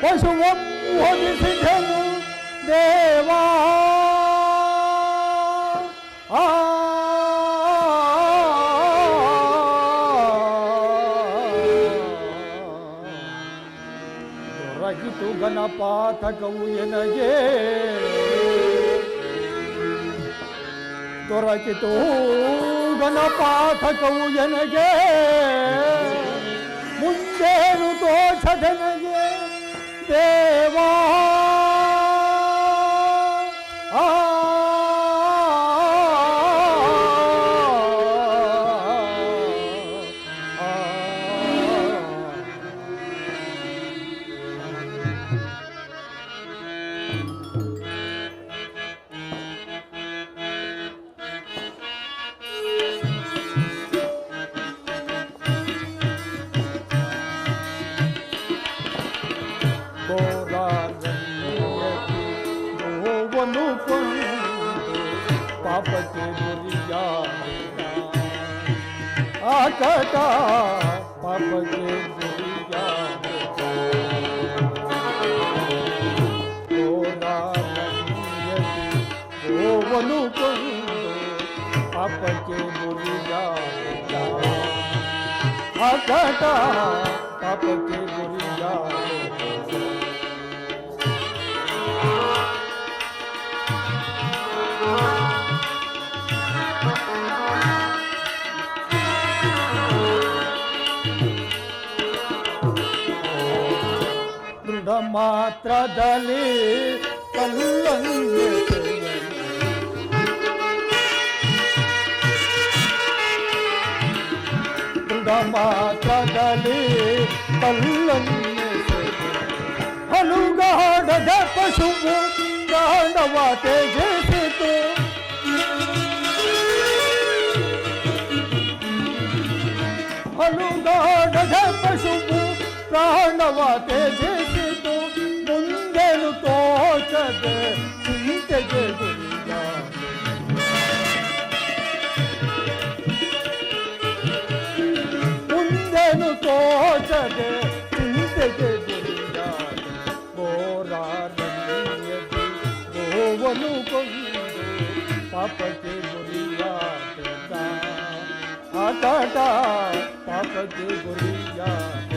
ಪಶುವಂ ಹೊದಿಸಿದೆನು ದೇವಾ. ದೊರಕಿತು ಗಣಪಾತಕವು ಎನಗೆ, ದೊರಕಿತು ಗಣಪಾತಕವು ಎನಗೆ, ಮುಂದೇನು ದೋಷದನಗೆ ದೇವಾ. ಪಾಪಕ್ಕೆ ಗುರಿಯಾದ ಆಕಟ, ಪಾಪಕ್ಕೆ ಗುರಿಯಾದ ಗೋವನು ಕೊಂಡು ಪಾಪಕ್ಕೆ ಗುರಿಯಾದ ಆಕಟ, ಪಾಪಕ್ಕೆ ಗುರಿಯಾದ. ದೃಢ ಮಾತ್ರದಲ್ಲಿ ಕಲ್ಲನ್ನೆ ದೃಢ ಮಾತ್ರದಲ್ಲಿ ಕಲ್ಲನ್ನೆ ಹಲುಗಾಡದ ಪಶುವು ಪ್ರಾಣವ ತೇಜಿಸಿತು. ಹಲುಗಾಡದ ಪಶುವು ಪ್ರಾಣವ ತೇಜಿಸಿತು. ಮುಂದೆನು ತೋಚದೆ ಚಿಂತೆಗೆ ಗುರಿಯಾದ, ಮುಂದೆನು ತೋಚದೆ ಚಿಂತೆಗೆ ಗುರಿಯಾದ. ಘೋರಾರಣ್ಯದಿ ಗೋವನು ಕೊಂಡು ಪಾಪಕ್ಕೆ ಗುರಿಯಾದ ಆಟ, ಪಾಪಕ್ಕೆ ಗುರಿಯಾದ.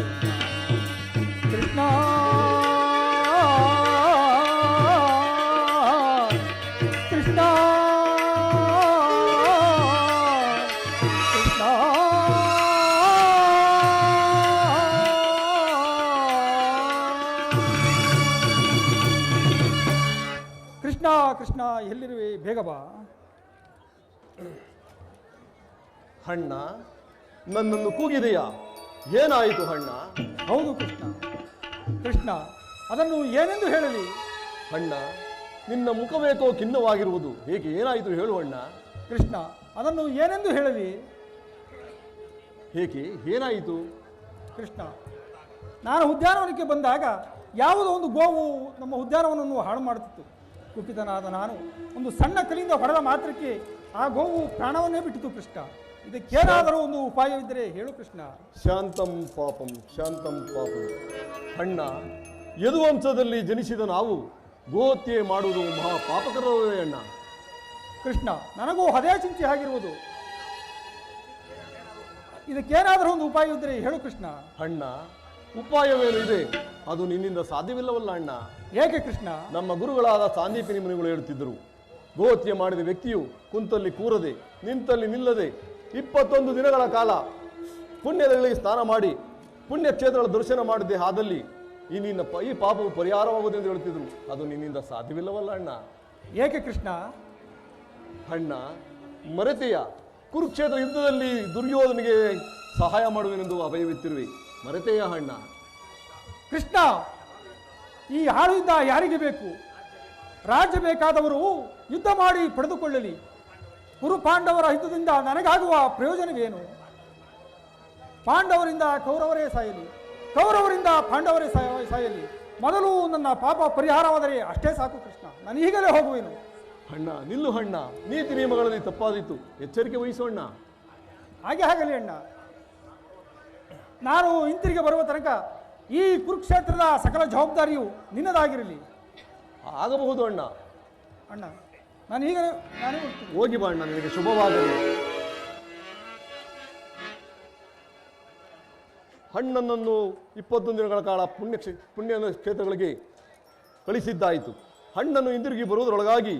ಕೃಷ್ಣ ಕೃಷ್ಣ ಕೃಷ್ಣ ಕೃಷ್ಣ ಕೃಷ್ಣ, ಎಲ್ಲಿರುವೆ? ಬೇಗ ಬಾ. ಅಣ್ಣ, ನನ್ನನ್ನು ಕೂಗಿದೆಯಾ? ಏನಾಯಿತು ಅಣ್ಣ? ಹೌದು ಕೃಷ್ಣ, ಕೃಷ್ಣ, ಅದನ್ನು ಏನೆಂದು ಹೇಳಲಿ? ಅಣ್ಣ, ನಿನ್ನ ಮುಖವೇಕೋ ಖಿನ್ನವಾಗಿರುವುದು ಹೇಗೆ? ಏನಾಯಿತು ಹೇಳು ಅಣ್ಣ. ಕೃಷ್ಣ, ಅದನ್ನು ಏನೆಂದು ಹೇಳಲಿ? ಹೇಗೆ? ಏನಾಯಿತು? ಕೃಷ್ಣ, ನಾನು ಉದ್ಯಾನವನಕ್ಕೆ ಬಂದಾಗ ಯಾವುದೋ ಒಂದು ಗೋವು ನಮ್ಮ ಉದ್ಯಾನವನವನ್ನು ಹಾಳು ಮಾಡುತ್ತಿತ್ತು. ಕುಪಿತನಾದ ನಾನು ಒಂದು ಸಣ್ಣ ಕಲಿಯಿಂದ ಹೊಡೆದ ಮಾತ್ರಕ್ಕೆ ಆ ಗೋವು ಪ್ರಾಣವನ್ನೇ ಬಿಟ್ಟಿತು. ಕೃಷ್ಣ, ಇದಕ್ಕೇನಾದರೂ ಒಂದು ಉಪಾಯವಿದ್ದರೆ ಹೇಳು ಕೃಷ್ಣ. ಶಾಂತಂ ಪಾಪಂ, ಶಾಂತಂ ಪಾಪಂ. ಅಣ್ಣ, ಯದುವಂಶದಲ್ಲಿ ಜನಿಸಿದ ನಾವು ಗೋಹತ್ಯೆ ಮಾಡುವುದು ಮಹಾ ಪಾಪಕರವೇ ಅಣ್ಣ. ಕೃಷ್ಣ, ನನಗೂ ಅದೇ ಚಿಂತೆ ಆಗಿರುವುದು. ಇದಕ್ಕೇನಾದರೂ ಒಂದು ಉಪಾಯ ಇದ್ದರೆ ಹೇಳು ಕೃಷ್ಣ. ಅಣ್ಣ, ಉಪಾಯವೇನು ಇದೆ? ಅದು ನಿನ್ನಿಂದ ಸಾಧ್ಯವಿಲ್ಲವಲ್ಲ ಅಣ್ಣ. ಏಕೆ ಕೃಷ್ಣ? ನಮ್ಮ ನಮ್ಮ ಗುರುಗಳಾದ ಸಾಂದೀಪಿನಿ ಮುನಿಗಳು ಹೇಳುತ್ತಿದ್ದರು, ಗೋಹತ್ಯೆ ಮಾಡಿದ ವ್ಯಕ್ತಿಯು ಕುಂತಲ್ಲಿ ಕೂರದೆ ನಿಂತಲ್ಲಿ ನಿಲ್ಲದೆ 21 ದಿನಗಳ ಕಾಲ ಪುಣ್ಯದಲ್ಲಿ ಸ್ನಾನ ಮಾಡಿ ಪುಣ್ಯಕ್ಷೇತ್ರಗಳ ದರ್ಶನ ಮಾಡಿದ್ದೆ ಆದಲ್ಲಿ ಈ ಪಾಪವು ಪರಿಹಾರವಾಗುವುದು ಎಂದು ಹೇಳುತ್ತಿದ್ರು. ಅದು ನಿನ್ನಿಂದ ಸಾಧ್ಯವಿಲ್ಲವಲ್ಲ ಅಣ್ಣ. ಏಕೆ ಕೃಷ್ಣ? ಅಣ್ಣ, ಮರೆತೆಯ ಕುರುಕ್ಷೇತ್ರ ಯುದ್ಧದಲ್ಲಿ ದುರ್ಯೋಧನಿಗೆ ಸಹಾಯ ಮಾಡುವೆನೆಂದು ಅಭಯವಿತ್ತಿರುವೆ. ಮರೆತೆಯ ಅಣ್ಣ. ಕೃಷ್ಣ, ಈ ಹಾಳು ಯುದ್ಧ ಯಾರಿಗೆ ಬೇಕು? ರಾಜ್ಯ ಬೇಕಾದವರು ಯುದ್ಧ ಮಾಡಿ ಪಡೆದುಕೊಳ್ಳಲಿ. ಕುರು ಪಾಂಡವರ ಯುದ್ಧದಿಂದ ನನಗಾಗುವ ಪ್ರಯೋಜನವೇನು? ಪಾಂಡವರಿಂದ ಕೌರವರೇ ಸಾಯಲಿ, ಕೌರವರಿಂದ ಪಾಂಡವರೇ ಸಾಯಲಿ. ಮೊದಲು ನನ್ನ ಪಾಪ ಪರಿಹಾರವಾದರೆ ಅಷ್ಟೇ ಸಾಕು ಕೃಷ್ಣ. ನಾನು ಈಗಲೇ ಹೋಗುವೆನು. ಅಣ್ಣ, ನಿಲ್ಲು ಅಣ್ಣ. ನೀತಿ ನಿಯಮಗಳಲ್ಲಿ ತಪ್ಪಾದೀತು, ಎಚ್ಚರಿಕೆ ವಹಿಸೋಣ. ಹಾಗೆ ಆಗಲಿ ಅಣ್ಣ. ನಾನು ಹಿಂತಿರುಗಿ ಬರುವ ತನಕ ಈ ಕುರುಕ್ಷೇತ್ರದ ಸಕಲ ಜವಾಬ್ದಾರಿಯು ನಿನ್ನದಾಗಿರಲಿ. ಆಗಬಹುದು ಅಣ್ಣ. ಅಣ್ಣ, ನಾನೇ ಹೋಗ್ತೀನಿ. ಹೋಗಿ ಬಾ ಅಣ್ಣ, ನಿನಗೆ ಶುಭವಾಗಲಿ. ಹಣ್ಣನನ್ನು 21 ದಿನಗಳ ಕಾಲ ಪುಣ್ಯ ಕ್ಷೇತ್ರಗಳಿಗೆ ಕಳಿಸಿದ್ದಾಯಿತು. ಹಣ್ಣನ್ನು ಹಿಂದಿರುಗಿ ಬರುವುದರೊಳಗಾಗಿ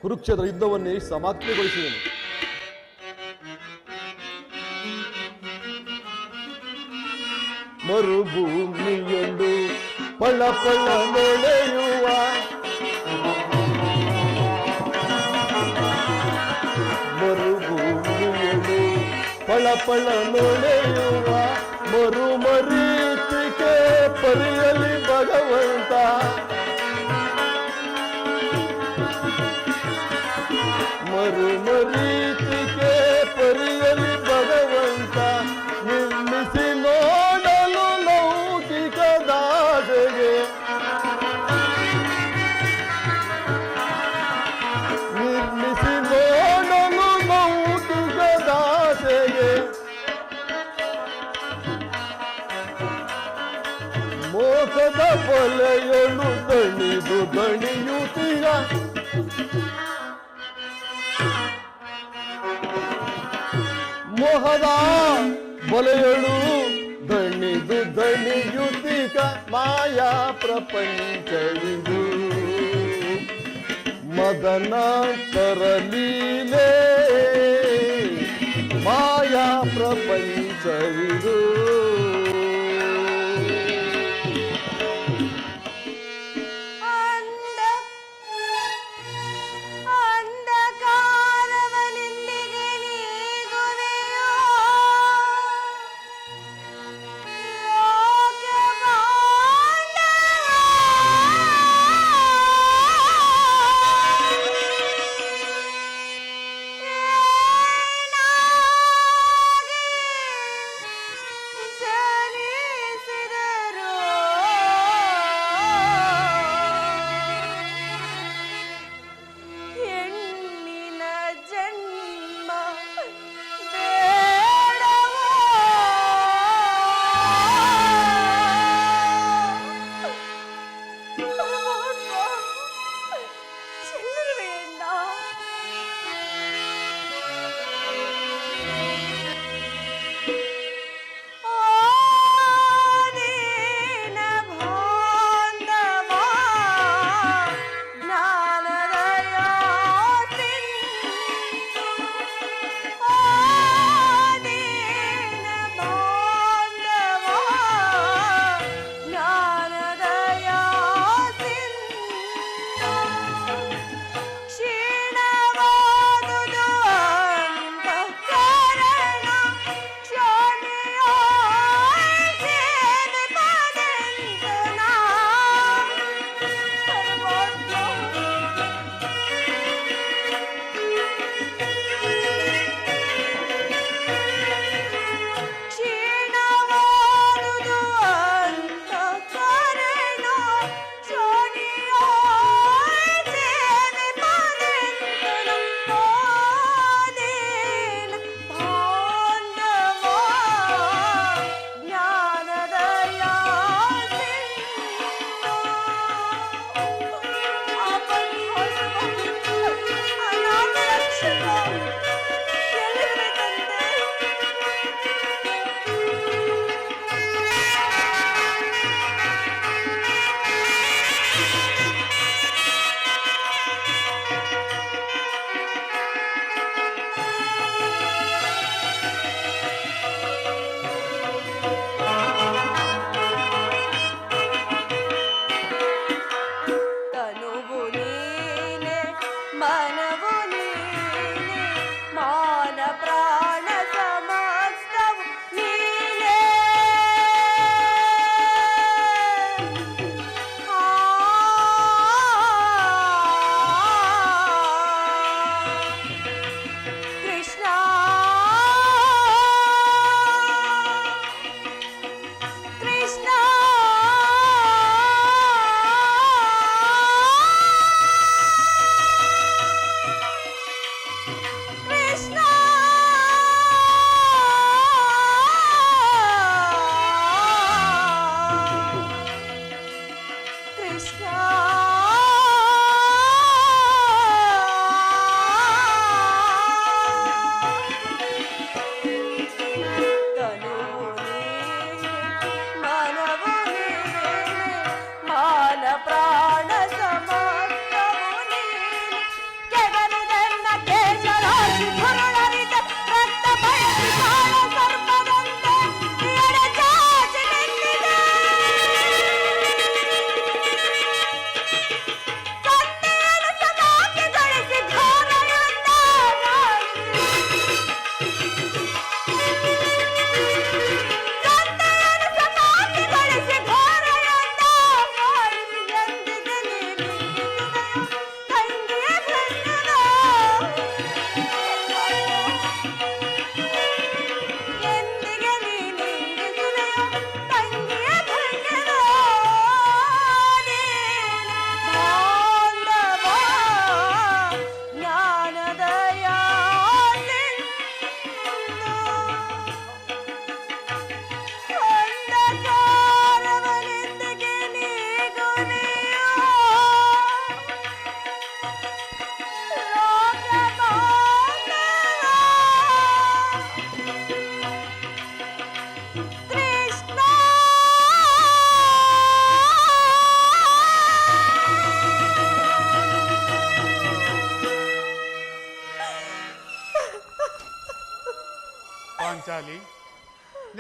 ಕುರುಕ್ಷೇತ್ರ ಯುದ್ಧವನ್ನೇ ಸಮಾಪ್ತಿಗೊಳಿಸಿದನು. ಮರುಭೂಮಿಯೊಂದು ಪಳ ಪಳ ನೆಳೆಯುವ ಮರುಭೂಮಿಯೊಂದು ಪಳ ಪಳ ನೆಳೆಯುವ ಮರುಮರೀತಿಕೆ ಪರಿಯಲಿ ಭಗವಂತ. ಮರುಮರೀತಿಕೆ ಪರಿಯಲಿ ಭಗವಂತ. ನಿರ್ಮಿಸಿ ನೋಡಲು ಲೌಕಿಕ ದಾಸೆಗೆ, ನಿರ್ಮಿಸಿ ನೋಡಲು ಲೌಕಿಕ ದಾಸೆಗೆ ಮೋಸದ ಬಲೆಯೊಳು ದಣಿದು ದಣಿಯುತ್ತೀಯ. ಮೋಹದ ಬಲೆಯೊಳು ದಣಿದು ದಣಿಯುತ್ತೀಕ ಮಾಯಾ ಪ್ರಪಂಚವಿದು. ಮದನ ತರಲೀಲೆ ಮಾಯಾ ಪ್ರಪಂಚವಿದು. ಸ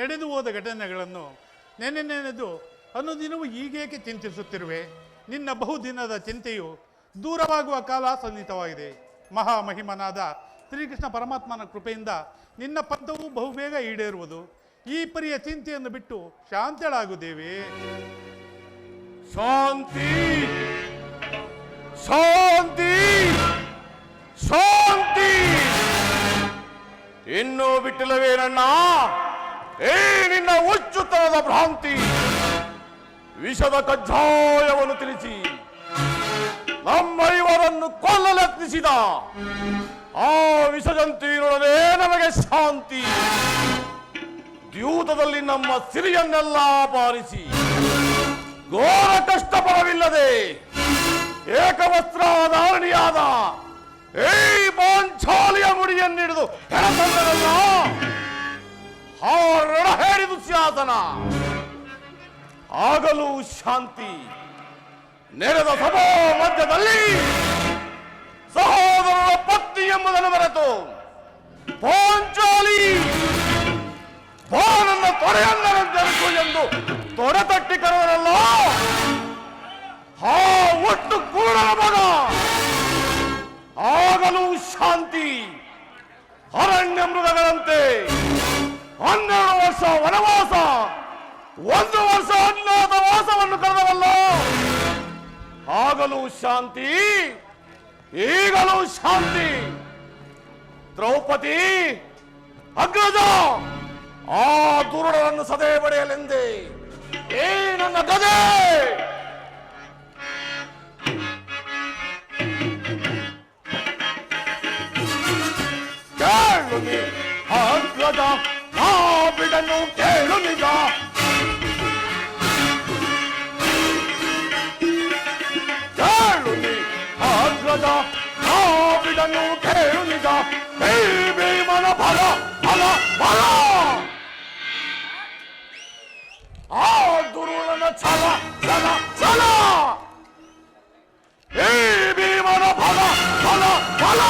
ನಡೆದು ಹೋದ ಘಟನೆಗಳನ್ನು ನೆನೆದು ಅನುದಿನವೂ ಹೀಗೇಕೆ ಚಿಂತಿಸುತ್ತಿರುವೆ? ನಿನ್ನ ಬಹುದಿನದ ಚಿಂತೆಯು ದೂರವಾಗುವ ಕಾಲ ಸನ್ನಿಹಿತವಾಗಿದೆ. ಮಹಾಮಹಿಮನಾದ ಶ್ರೀಕೃಷ್ಣ ಪರಮಾತ್ಮನ ಕೃಪೆಯಿಂದ ನಿನ್ನ ಪಂಥವು ಬಹುಬೇಗ ಈಡೇರುವುದು. ಈ ಪರಿಯ ಚಿಂತೆಯನ್ನು ಬಿಟ್ಟು ಶಾಂತಳಾಗುತ್ತೇವೆ. ಶಾಂತಿ ಶಾಂತಿ ಶಾಂತಿ ಇನ್ನೂ ಬಿಟ್ಟಿಲ್ಲವೇನಣ್ಣ? ನಿನ್ನ ಹುಚ್ಚುತನದ ಭ್ರಾಂತಿ. ವಿಷದ ಕಜ್ಜಾಯವನ್ನು ತಿಳಿಸಿ ನಮ್ಮ ಇವರನ್ನು ಕೊಲ್ಲಲೆತ್ನಿಸಿದ ಆ ವಿಷಜಂತುವಿನೊಡನೆ ನಮಗೆ ಶಾಂತಿ. ದ್ಯೂತದಲ್ಲಿ ನಮ್ಮ ಸಿರಿಯನ್ನೆಲ್ಲ ಅಪಹರಿಸಿ ಘೋರ ಕಷ್ಟಪಡವಿಲ್ಲದೆ ಏಕವಸ್ತ್ರಾಧಾರಣಿಯಾದ ಈ ಪಾಂಚಾಲಿಯ ಮುಡಿಯನ್ನಿಡಿದು ಹೆಣತಂದರಲ್ಲ ಆ ರಣ ಹೇಳಿದು ಶಾಸನ. ಆಗಲೂ ಶಾಂತಿ. ನೆರೆದ ಸಭಾ ಮಧ್ಯದಲ್ಲಿ ಸಹೋದರರ ಪತ್ನಿ ಎಂಬುದನ್ನು ಮರೆತು ಪಾಂಚಾಲಿ ಬಾನನ್ನ ತೊಡೆಯನ್ನರಂತೆರಕು ಎಂದು ತೊಡೆ ತಟ್ಟಿ ಕರೆದರಲ್ಲ ಆ ಒಟ್ಟು ಕುರುಡನ ಮಗ. ಆಗಲೂ ಶಾಂತಿ. ಅರಣ್ಯ ಮೃಗಗಳಂತೆ 12 ವರ್ಷ ವನವಾಸ, 1 ವರ್ಷ ಅಜ್ಞಾತವಾಸವನ್ನು ಕರೆದವಲ್ಲ. ಆಗಲೂ ಶಾಂತಿ, ಈಗಲೂ ಶಾಂತಿ. ದ್ರೌಪದಿ, ಅಗ್ರಜ, ಆ ದುರುಡರನ್ನು ಸದೆ ಬಡಿಯಲೆಂದೇ ಏ ನನ್ನ ಗದೆ. ಕೇಳು ನೀ ಅಗ್ರಜ, ಆ ಬಿಡನ್ನು ಕೇಳು ನಿಜ. ಕೇಳು ನೀ ಅಗ್ರಜ, ಆ ಬಿಡನ್ನು ಕೇಳು ನಿಜ. ಈ ಭೀಮನ ಬಲ ಬಲ ಬಲ, ಆ ದುರುಳನ ಛಲ ಛಲ ಛಲ. ಈ ಭೀಮನ ಬಲ ಬಲ ಬಲ,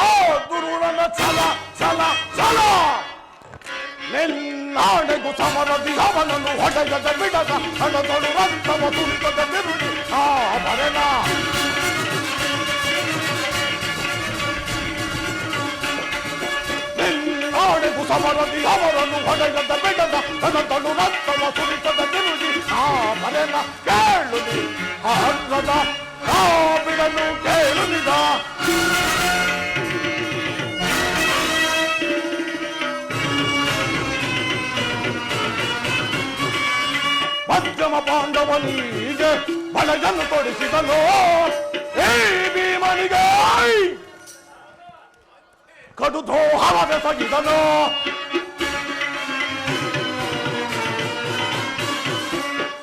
ಆ ದುರುಳನ ಛಲ ಛಲ ಛಲ. ನಿನ್ನಾಣೆಗೂ ಸಮರದಿ ಅವನನ್ನು ಹೊಡೆಯದ ಬಿಡದ ಹಣದೊಳು ರಕ್ತವ ತುಳಿತದ ಬಿರುಡಿ ಆ ಬರೆನ. ನಿನ್ನಾಣೆಗೂ ಸಮರದಿ ಅವರನ್ನು ಹೊಡೆಯದ ಬಿಡದ ಹಣದೊಳು ರಕ್ತವ ತುಳಿತದ ಬಿರುಡಿ ಆ ಬರೆನ. ಕೇಳು ನೀ ಅಗ್ರದ, ಆ ಬಿಡನು ಕೇಳು ನಿಜ. ಪಂಚಮ ಪಾಂಡವನಿಗೆ ಬಲಜನ್ನು ತೊಡಿಸಿದನು ಈ ಭೀಮನಿಗೆ ಕಡು ದ್ರೋಹವೆಸಗಿದನು.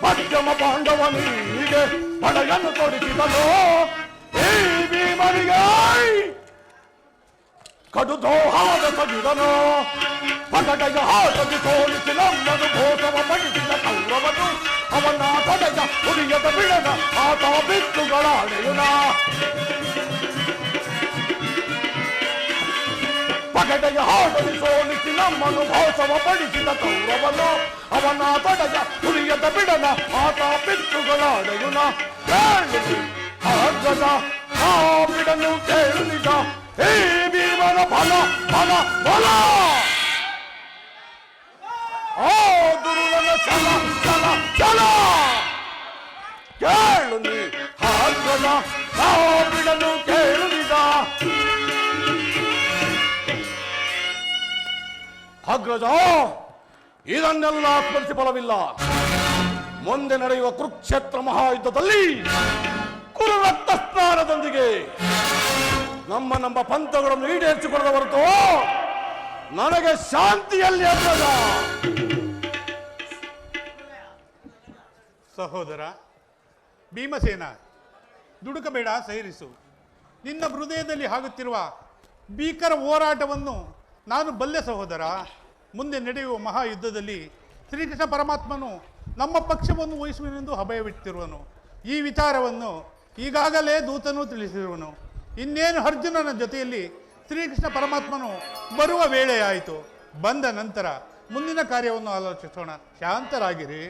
ಪಂಚಮ ಪಾಂಡವನಿಗೆ ಬಲಜನ್ನು ತೊಡಿಸಿದನು ಈ ಭೀಮನಿಗೆ ಕಡು ದ್ರೋಹವೆಸಗಿದನು. ಪಗಡೆಯ ಹಾಟದಿ ಸೋಲಿಸಿ ನಮ್ಮನು ಘೋಷವ ಪಡಿಸಿದ ಕೌರವನು ಅವನ ಪಡೆಯ ಉರಿಯದ ಬಿಡದ ಆತ ಬಿತ್ತುಗಳಾಡೆಯುನ. ಪಗಡೆಯ ಹಾಟದಿ ಸೋಲಿಸಿ ನಮ್ಮನು ಘೋಷವ ಪಡಿಸಿದ ಕೌರವನು ಅವನ ಪಡೆಯ ಉರಿಯದ ಬಿಡದ ಆತ ಬಿತ್ತುಗಳಾಡೆಯುನ. ಕೇಳು ಅಗ್ರಜ, ಆ ಬಿಡನು ಕೇಳು ನಿಜ. ಈ ಭೀಮನ ಬಲ ಬಲ ಬಲ, ಆ ದುರುಳನ ಛಲ ಛಲ ಛಲ. ಕೇಳು ನೀ ಅಗ್ರಜ, ಆ ಬಿಡನು ಕೇಳು ನಿಜ. ಅಗ್ರಜ, ಇದನ್ನೆಲ್ಲ ಸ್ಮರಿಸಿ ಫಲವಿಲ್ಲ. ಮುಂದೆ ನಡೆಯುವ ಕುರುಕ್ಷೇತ್ರ ಮಹಾಯುದ್ಧದಲ್ಲಿ ಕುರು ರಕ್ತ ಸ್ನಾನದೊಂದಿಗೆ ನಮ್ಮ ಪಂಥಗಳನ್ನು ಈಡೇರಿಸಿಕೊಳ್ಳದ ಹೊರತು ನನಗೆ ಶಾಂತಿಯಲ್ಲಿ ಅಗ್ರಜ. ಸಹೋದರ ಭೀಮಸೇನ, ದುಡುಕಬೇಡ, ಸೈರಿಸು. ನಿನ್ನ ಹೃದಯದಲ್ಲಿ ಆಗುತ್ತಿರುವ ಭೀಕರ ಹೋರಾಟವನ್ನು ನಾನು ಬಲ್ಲೆ ಸಹೋದರ. ಮುಂದೆ ನಡೆಯುವ ಮಹಾಯುದ್ಧದಲ್ಲಿ ಶ್ರೀಕೃಷ್ಣ ಪರಮಾತ್ಮನು ನಮ್ಮ ಪಕ್ಷವನ್ನು ವಹಿಸುವನೆಂದು ಅಭಯವಿಟ್ಟಿರುವನು. ಈ ವಿಚಾರವನ್ನು ಈಗಾಗಲೇ ದೂತನು ತಿಳಿಸಿರುವನು. ಇನ್ನೇನು ಅರ್ಜುನನ ಜೊತೆಯಲ್ಲಿ ಶ್ರೀಕೃಷ್ಣ ಪರಮಾತ್ಮನು ಬರುವ ವೇಳೆಯಾಯಿತು. ಬಂದ ನಂತರ ಮುಂದಿನ ಕಾರ್ಯವನ್ನು ಆಲೋಚಿಸೋಣ. ಶಾಂತರಾಗಿರಿ.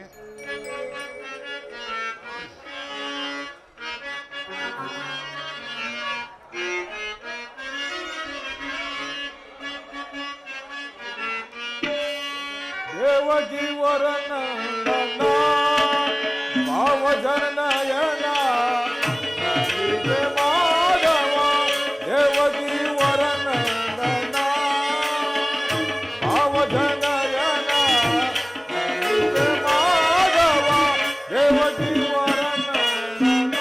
ದೇವಕಿ ವರನಂದನ ಭಾವಜನಯನ ಮಾಧವ ದೇವಕಿ ವರನಂದನ ಭಾವಜನಯನ ಮಾಧವ ದೇವಕಿ ವರನಂದನ.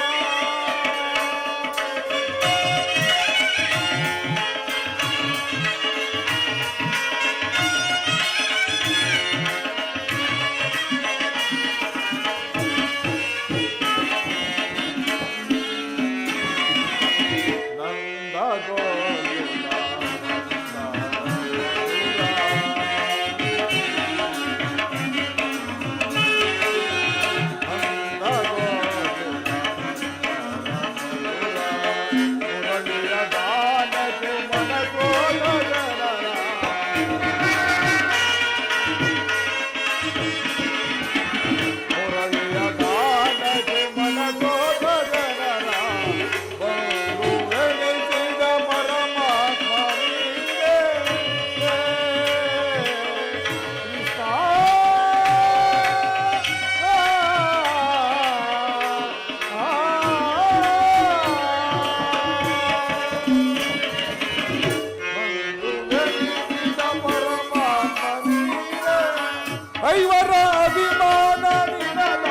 ಐವರ ಅಭಿಮಾನ ನಿನದ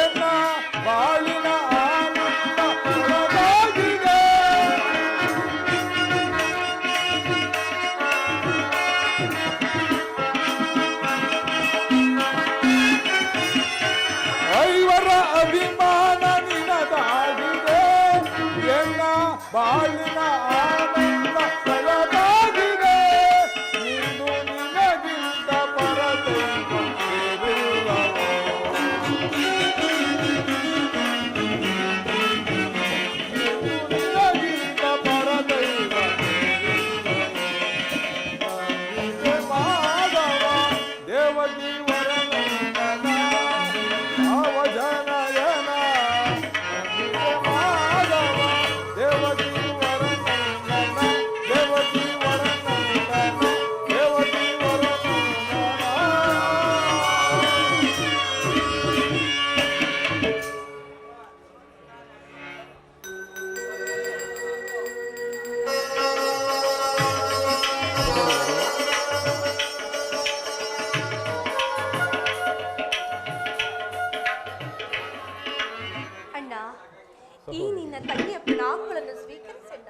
ಎನ್ನ ಬಾಳಿನ ಆನಂದ ಒಳಗಾಗಿದೆ. ಐವರ ಅಭಿಮಾನ ನಿನದಾಗಿದೆ ಎನ್ನ ಬಾಳಿನ ಆನಂದ ಒಳಗಾಗಿದೆ. ಇಂದು ನಿನಗಿಂತ ಪರದೈವ ಬೇರಿಲ್ಲವೋ. ಇಂದು ನಿನಗಿಂತ ಪರದೈವ ಬೇರಿಲ್ಲವೋ. ಮಾಧವ ದೇವಕಿ ವರನಂದನ ಭಾವಜನಯನ ಮಾಧವ ದೇವಕಿ ವರನಂದನ ದೇವಕಿ ವರನಂದನ ದೇವಕಿ ವರನಂದನ. ಅಣ್ಣ, ಈ ನಿನ್ನ ತಂಗಿಯ ಪ್ರಣಾಮಗಳನ್ನು ಸ್ವೀಕರಿಸಣ್ಣ.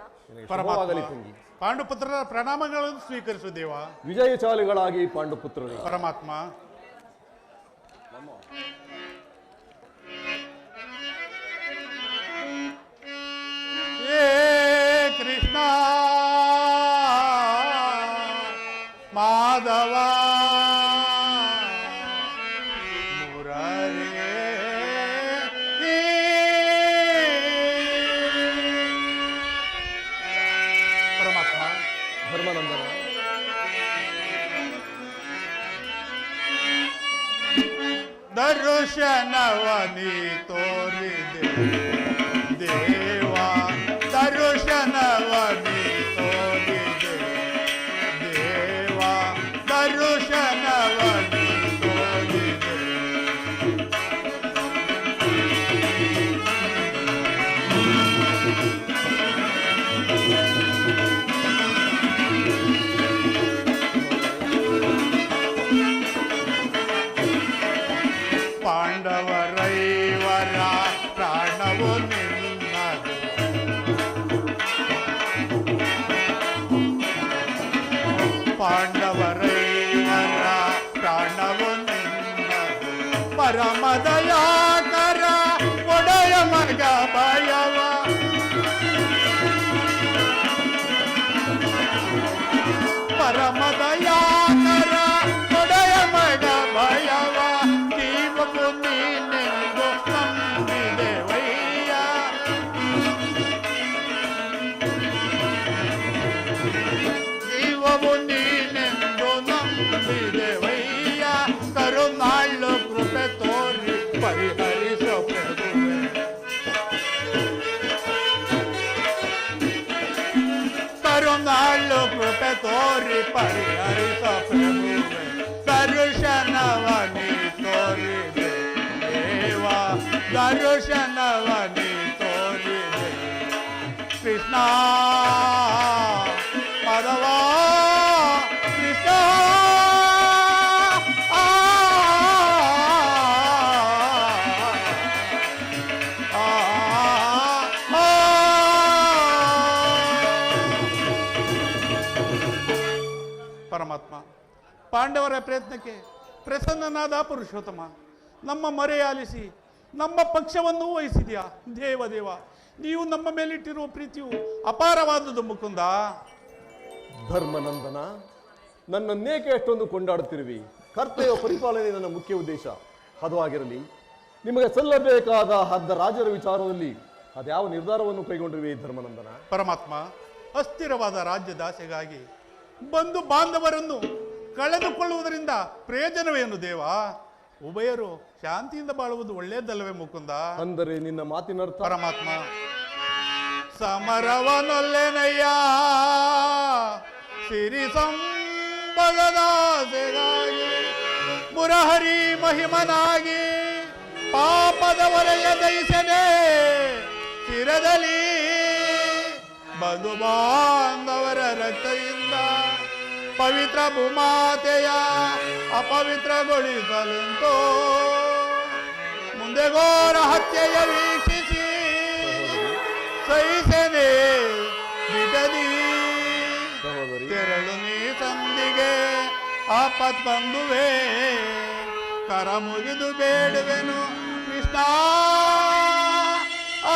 ಶುಭವಾಗಲಿ ತಂಗಿ. ಪಾಂಡುಪುತ್ರರ ಪ್ರಣಾಮಗಳನ್ನು ಸ್ವೀಕರಿಸು ದೇವ. ವಿಜಯಶಾಲಿಗಳಾಗಿ ಪಾಂಡುಪುತ್ರರೇ. ಪರಮಾತ್ಮ. ಏ ಕೃಷ್ಣ ಮಾಧವ ಮುರಾರೇ ಪರಮಾತ್ಮ. ಧರ್ಮನಂದನ ದರ್ಶನವನಿ ತೋರಿದೆ ದೇವ, ದರ್ಶನವನಿ ತೋರಿದೆ ದೇವ, ದರ್ಶನವನಿ ತೋರಿದೆ. ಪಾಂಡವರೈವರ ಪ್ರಾಣವು ನಿನ್ನದು, ಪಾಂಡವರೈವರ ಪ್ರಾಣವು ನಿನ್ನದು. ಪರಮದಯಾಕರ ಒಡೆಯ ಮಗ ಭಯವ, ಪರಮದಯಾಕರ ಒಡೆಯ ಮಗ ಭಯವ. ಜೀವವು ನೀನೆಂದು ನಂಬಿದೆವಯ್ಯ, ಜೀವವು ನೀ ತೋರಿದೆವಯ್ಯ ಕರುನಾಳು ಕೃಪೆ ತೋರಿ ಪರಿಹರಿಸೋ ಪ್ರಭುವೆ ಕರುನಾಳು ಕೃಪೆ ತೋರಿ ಪರಿಹರಿಸೋ ಪ್ರಭುವೆ ದರ್ಶನವನಿ ತೋರಿದೆ ದೇವ ದರ್ಶನವನಿ ತೋರಿದೆ ಕೃಷ್ಣ ಮಾಧವ ಕೃಷ್ಣ ಪರಮಾತ್ಮ ಪಾಂಡವರ ಪ್ರಯತ್ನಕ್ಕೆ ಪ್ರಸನ್ನನಾದ ಪುರುಷೋತ್ತಮ ನಮ್ಮ ಮೊರೆ ಆಲಿಸಿ ನಮ್ಮ ಪಕ್ಷವನ್ನು ವಹಿಸಿದ್ಯಾ ದೇವ ನೀವು ನಮ್ಮ ಮೇಲಿಟ್ಟಿರುವ ಪ್ರೀತಿಯು ಅಪಾರವಾದುದು ಮುಕುಂದ. ಧರ್ಮನಂದನ, ನನ್ನನ್ನೇಕೆ ಅಷ್ಟೊಂದು ಕೊಂಡಾಡುತ್ತಿರುವಿ? ಕರ್ತವ್ಯ ಪರಿಪಾಲನೆ ನನ್ನ ಮುಖ್ಯ ಉದ್ದೇಶ. ಅದು ಆಗಿರಲಿ, ನಿಮಗೆ ಸಲ್ಲಬೇಕಾದ ಅರ್ಧ ರಾಜರ ವಿಚಾರದಲ್ಲಿ ಅದ್ಯಾವ ನಿರ್ಧಾರವನ್ನು ಕೈಗೊಂಡಿರುವೆ ಧರ್ಮನಂದನ? ಪರಮಾತ್ಮ, ಅಸ್ಥಿರವಾದ ರಾಜ್ಯದಾಸೆಗಾಗಿ ಬಂಧು ಬಾಂಧವರನ್ನು ಕಳೆದುಕೊಳ್ಳುವುದರಿಂದ ಪ್ರಯೋಜನವೇನು ದೇವ? ಉಭಯರು ಶಾಂತಿಯಿಂದ ಬಾಳುವುದು ಒಳ್ಳೆಯದಲ್ಲವೇ ಮುಕುಂದ? ಅಂದರೆ ನಿನ್ನ ಮಾತಿನರ್ಥ? ಪರಮಾತ್ಮ, ಸಮರವನೊಲ್ಲೆನಯ್ಯ ಸಿರಿ ಸಂಪದದಾಸೆಗಾಗಿ ಮುರಹರಿ ಮಹಿಮನಾಗಿ ಪಾಪದ ಹೊರೆಯ ದಯಿಸನೆ ಶಿರದಲ್ಲಿ ಬಂಧು ಬಾಂಧವರ ರಕ್ತದಿಂದ ಪವಿತ್ರ ಭೂಮಾತೆಯ ಅಪವಿತ್ರಗೊಳಿಸಲೆಂತೋ ಮುಂದೆ ಘೋರ ಹತ್ಯೆಯ ವೀಕ್ಷಿಸಿ ಸಹಿಸನೆ ಬಿಡದಿ ತೆರಳು ನೀ ಸಂದಿಗೆ ಆಪತ್ ಬಂಧುವೆ ಕರ ಮುಗಿದು ಬೇಡುವೆನು ಕೃಷ್ಣ. ಆ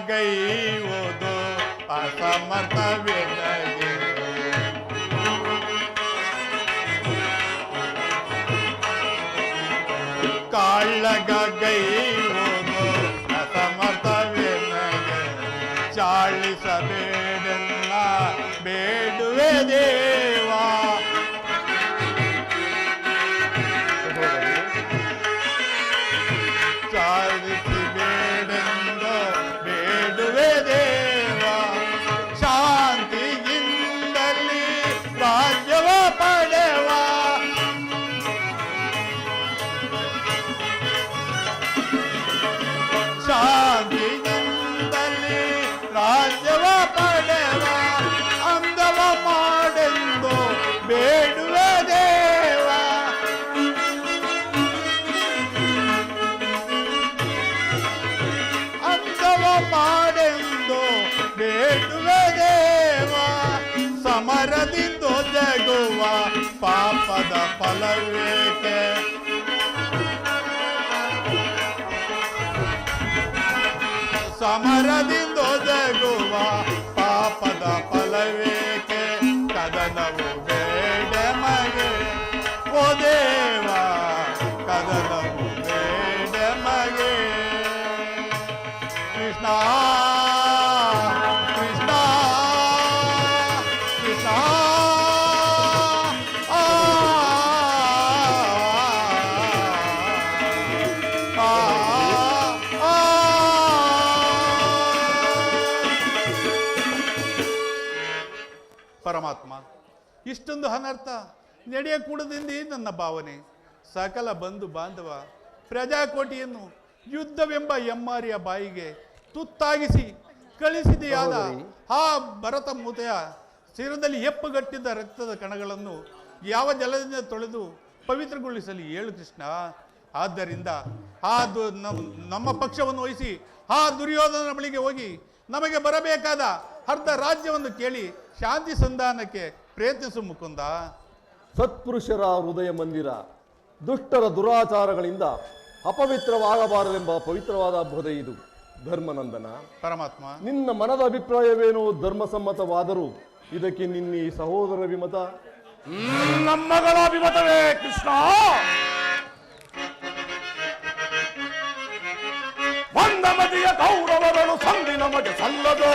ಕಾಳಗೈವುದು ಅಸಮರ್ಥವಿಲ್ಲದೆ ಕಾಳಗೈವುದು ಅಸಮರ್ಥವಿಲ್ಲದೆ ಚಾಳಿಸಬೇಡನ್ನ ಬೇಡುವೆ ದೇವಾ. ಚಾಳಿಸಬೇಡೆಂದು ಬೇಡುವೆ ದೇವ ಶಾಂತಿಯಿಂದಲೇ ರಾಜ್ಯವ ಪಡೆವ ಶಾಂತಿಯಿಂದಲೇ ರಾಜ್ಯವ ಪಡೆವ ಅಂದವ ಮಾಡೆಂದು ಬೇಡುವೆ ದೇವ. ಅಂದವ ಮಾಡೆಂದು ಬೇಡುವೆ ದೇವ ಸಮರದಿಂದು ಜಗುವ ಪಾಪದ ಫಲವೇಕೆ ಸಮರದಿಂದ ಜಗುವ ಪಾಪದ ಫಲವೇಕೆ ಕದನವು ಬೇಡ ಮಗೆ ಓ ದೇವ ಕದನವು ಬೇಡ ಮಗೆ ಕೃಷ್ಣ ಕೃಷ್ಣ ಕೃಷ್ಣ ಪರಮಾತ್ಮ, ಇಷ್ಟೊಂದು ಅನರ್ಥ ನಡೆಯಕೂಡದೆಂದೇ ನನ್ನ ಭಾವನೆ. ಸಕಲ ಬಂಧು ಬಾಂಧವ ಪ್ರಜಾಕೋಟಿಯನ್ನು ಯುದ್ಧವೆಂಬ ಎಮ್ಮಾರಿಯ ಬಾಯಿಗೆ ತುತ್ತಾಗಿಸಿ ಕಳಿಸಿದೆಯಾದ ಆ ಭರತ ಮೂತೆಯ ಶಿರದಲ್ಲಿ ಹೆಪ್ಪುಗಟ್ಟಿದ್ದ ರಕ್ತದ ಕಣಗಳನ್ನು ಯಾವ ಜಲದಿಂದ ತೊಳೆದು ಪವಿತ್ರಗೊಳಿಸಲಿ ಹೇಳು ಕೃಷ್ಣ. ಆದ್ದರಿಂದ ನಮ್ಮ ಪಕ್ಷವನ್ನು ವಹಿಸಿ ಆ ದುರ್ಯೋಧನ ಬಳಿಗೆ ಹೋಗಿ ನಮಗೆ ಬರಬೇಕಾದ ಅರ್ಧ ರಾಜ್ಯವನ್ನು ಕೇಳಿ ಶಾಂತಿ ಸಂಧಾನಕ್ಕೆ ಪ್ರಯತ್ನಿಸು ಮುಕುಂದ. ಸತ್ಪುರುಷರ ಹೃದಯ ಮಂದಿರ ದುಷ್ಟರ ದುರಾಚಾರಗಳಿಂದ ಅಪವಿತ್ರವಾಗಬಾರದೆಂಬ ಪವಿತ್ರವಾದ ಬೋಧೆ ಇದು. ಧರ್ಮನಂದನ, ಪರಮಾತ್ಮ. ನಿನ್ನ ಮನದ ಅಭಿಪ್ರಾಯವೇನೋ ಧರ್ಮಸಮ್ಮತವಾದರೂ ಇದಕ್ಕೆ ನಿನ್ನ ಸಹೋದರ ವಿಮತ? ನಮ್ಮಗಳ ಅಭಿಮತವೇ ಕೃಷ್ಣ. ಮಂದಮತಿಯ ಕೌರವರಳು ಸಂಧಿ ನಮಗೆ ಸಲ್ಲದು.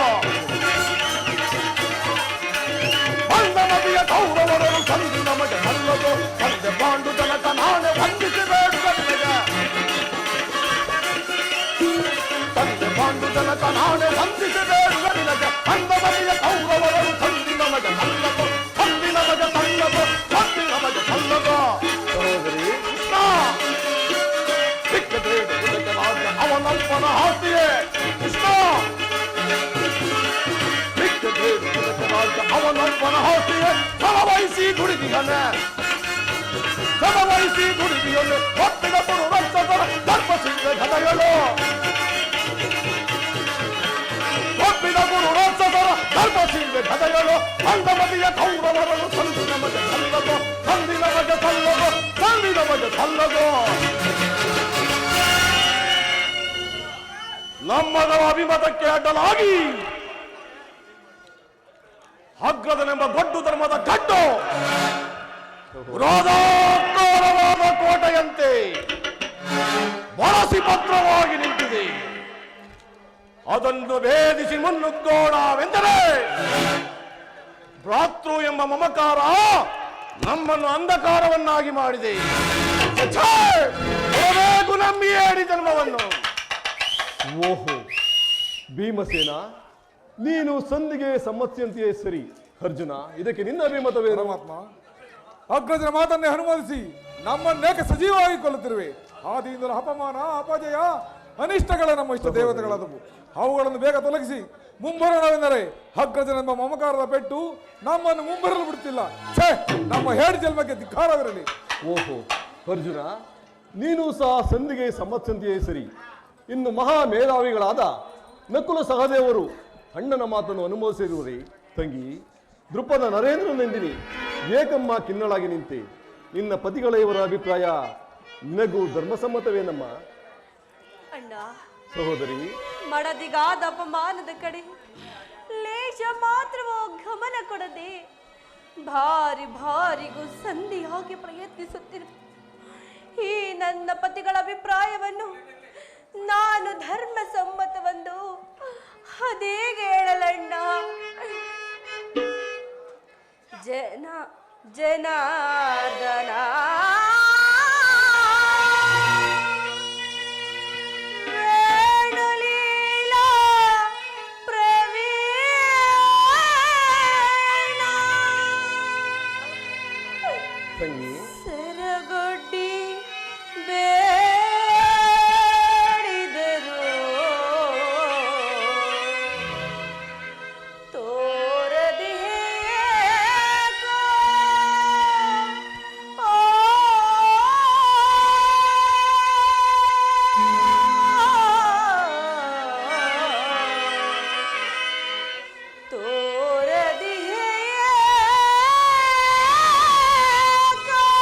ಮಂದಮತಿಯ ಕೌರವರಳು ಸಂಧಿ ನಮಗೆ ಸಲ್ಲದು. ತಂದೆ ಪಾಂಡು ಜನಕ ನಾಳೆ ವಂದಿಸಬೇಡ ನನಗೆ. ತಂದೆ ಪಾಂಡು ಜನಕ ನಾಳೆ ವಂದಿಸಬೇಡ ನನಗೆ. ಮಂದಮತಿಯ ಕೌರವರಳು ಸಂಧಿ ನಮಗೆ ಸಲ್ಲದು. ಸಂಧಿ ನಮಗೆ ಸಲ್ಲದು. ಸಂಧಿ ನಮಗೆ ಸಲ್ಲದು. ಸಹೋದರಿ, ಕೃಷ್ಣ ಸಿಕ್ಕಬೇಡ ರಾಜ್ಯ ಅವನಲ್ಪನ ಹಾಸ್ತಿಯೇ. ಕೃಷ್ಣ ಸಿಕ್ಕಬೇಡ ರಾಜ್ಯ ಅವನಲ್ಪನ ಹಾಸ್ತಿಯೇ. ಸಲವಹಿಸಿ ದುಡಿದಿಯನ್ನೇ, ಸಲವಹಿಸಿ ದುಡಿದಿಯನ್ನೇ. ಒಪ್ಪಿದ ಪುರು ರಕ್ಷಕರ ಧರ್ಮಸಿಂಹ ಕಥೆಗಳು. ಒಪ್ಪಿದ ಗುರು ರಾಕ್ಷಸರ ಧರ್ಮಸಿಂಹ ಕಥೆಗಳು. ಮಂದಮತಿಯ ಕೌರವರನ್ನು ಸಂಧಿ ನಮಗೆ ಸಲ್ಲದು. ಸಂಧಿ ನಮಗೆ ಸಲ್ಲದು. ಸಂಧಿ ನಮಗೆ ಸಲ್ಲದು. ನಮ್ಮಗಳ ಅಭಿಮತಕ್ಕೆ ಅಡ್ಡಲಾಗಿ ಅಗ್ರದನೆಂಬ ದೊಡ್ಡ ಧರ್ಮದ ಕಟ್ಟು ರೋಧಾಕಾರವಾದ ಕೋಟೆಯಂತೆ ಬಳಸಿ ಭದ್ರವಾಗಿ ನಿಂತಿದೆ. ಅದನ್ನು ಭೇದಿಸಿ ಮುನ್ನುಗ್ಗೋಣವೆಂದರೆ ಭ್ರಾತೃ ಎಂಬ ಮಮಕಾರ ನಮ್ಮನ್ನು ಅಂಧಕಾರವನ್ನಾಗಿ ಮಾಡಿದೆ. ನಂಬಿ ಹೇಳಿ ಜನ್ಮವನ್ನು. ಓಹೋ ಭೀಮಸೇನ, ನೀನು ಸಂಧಿಗೆ ಸಮ್ಮತಿಯಂತೆಯೇ ಸರಿ. ಅರ್ಜುನ, ಇದಕ್ಕೆ ನಿನ್ನ ಅಭಿಮತವೇನು? ಪರಮಾತ್ಮ, ಅಗ್ರಜನ ಮಾತನ್ನೇ ಅನುಮೋದಿಸಿ ನಮ್ಮನ್ನೇಕೆ ಸಜೀವವಾಗಿ ಕೊಲ್ಲುತ್ತಿರುವೆ. ಆದಿಯಿಂದಲೂ ಅಪಮಾನ, ಅಪಜಯ, ಅನಿಷ್ಟಗಳ ನಮ್ಮ ಇಷ್ಟ ದೇವತೆಗಳಾದವು. ಅವುಗಳನ್ನು ಬೇಗ ತೊಲಗಿಸಿ ಮುಂಬರೋಣವೆಂದರೆ ಅಗ್ರಜನೆಂಬ ಮಮಕಾರದ ಪೆಟ್ಟು ನಮ್ಮನ್ನು ಮುಂಬರಲು ಬಿಡುತ್ತಿಲ್ಲ. ಛೇ, ನಮ್ಮ ಹೇಡಿ ಜನ್ಮಕ್ಕೆ ಧಿಕ್ಕಾರವಿರಲಿ. ಓಹೋ ಅರ್ಜುನ, ನೀನು ಸಹ ಸಂಧಿಗೆ ಸಮ್ಮತಿಯಂತೆಯೇ ಸರಿ. ಇನ್ನು ಮಹಾ ಮೇಧಾವಿಗಳಾದ ನಕುಲ ಸಹದೇವರು ಅಣ್ಣನ ಮಾತನ್ನು ಅನುಮೋದಿಸಿರುವರೇ. ತಂಗಿ ದೃಪದ ನರೇಂದ್ರನೆಂದಿನಿ ಏಕಮ್ಮ ಕಿನ್ನಳಾಗಿ ನಿಂತೆ. ನಿನ್ನ ಪತಿಗಳ ಅಭಿಪ್ರಾಯ ನಿನಗೂ ಧರ್ಮಸಮ್ಮತವೇನಮ್ಮ? ಅಣ್ಣ, ಸಹೋದರಿ, ಮಡದಿಗಾದ ಅಪಮಾನದ ಕಡೆ ಲೇಷ ಮಾತ್ರವೋ ಗಮನ ಕೊಡದೆ ಭಾರಿ ಭಾರಿಗೂ ಸಂಧಿಯಾಗಿ ಪ್ರಯತ್ನಿಸುತ್ತಿರು ಈ ನನ್ನ ಪತಿಗಳ ಅಭಿಪ್ರಾಯವನ್ನು ನಾನು ಧರ್ಮ ಸಮ್ಮತವೆಂದು ಅದೇಗೆ ಹೇಳಲಣ್ಣ? ಜನಾರ್ದನ ವೇಣುಲೀಲಾ ಪ್ರವೀಣ ತಂಗಿ, ಸರಗೊಡ್ಡಿ ಬೇಡಿದರು ತೋರದಿಯೇಕೋ. ತೋರದಿಯೇಕೋ.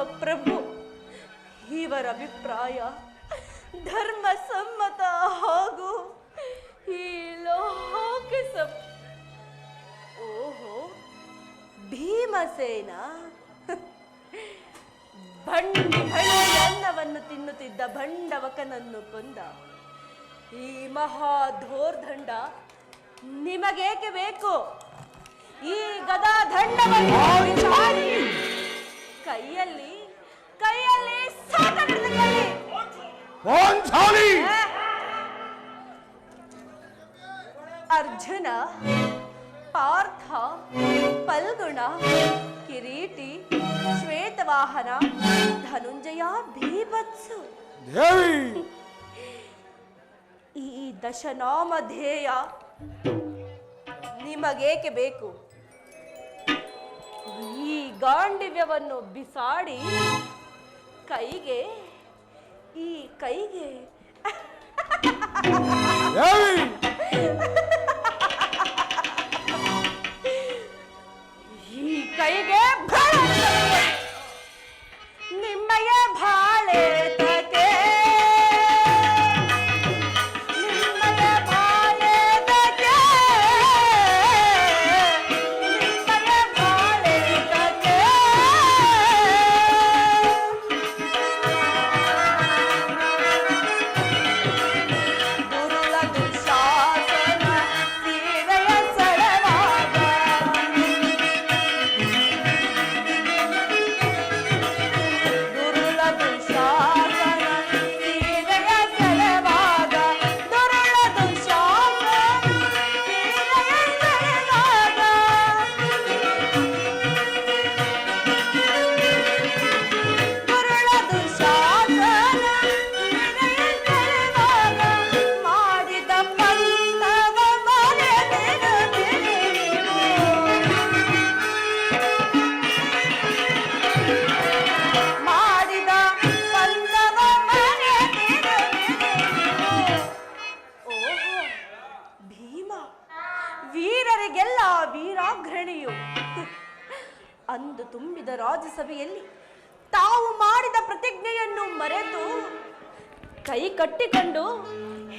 ಮಹಾಪ್ರಭು ಇವರ ಅಭಿಪ್ರಾಯ ಧರ್ಮ ಸಮ್ಮತ ಹಾಗೂ ಈ ಲೋಕಕ್ಕೆ ಓಹೋ, ಭೀಮಸೇನ ಬಂಡಿ ಹಳ್ಳಿ ಅನ್ನವನ್ನು ತಿನ್ನುತ್ತಿದ್ದ ಭಂಡವಕನನ್ನು ಕೊಂದ ಈ ಮಹಾಧೋರ್ದಂಡ ನಿಮಗೇಕೆ ಬೇಕು? ಈ ಗದಾ ದಂಡವನ್ನು ಬಿಸಾಡಿ ಕೈಯಲ್ಲಿ ಸಾಕ ಅರ್ಜುನ, ಪಾರ್ಥ, ಫಲ್ಗುಣ, ಕಿರೀಟಿ, ಶ್ವೇತವಾಹನ, ಧನುಂಜಯ, ಭೀಭತ್ಸು, ಈ ದಶನಾಮಧೇಯ ನಿಮಗೇಕೆ ಬೇಕು? ಈ ಗಾಂಡಿವ್ಯವನ್ನು ಬಿಸಾಡಿ ಕೈಗೆ ಈ ಕೈಗೆ ನಿಮ್ಮಯ ಬಾಳೆ ತಕೆ ವೀರರಿಗೆಲ್ಲ ವೀರಾಗ್ರಣಿಯು. ಅಂದು ತುಂಬಿದ ರಾಜ್ಯಸಭೆಯಲ್ಲಿ ತಾವು ಮಾಡಿದ ಪ್ರತಿಜ್ಞೆಯನ್ನು ಮರೆತು ಕೈ ಕಟ್ಟಿಕೊಂಡು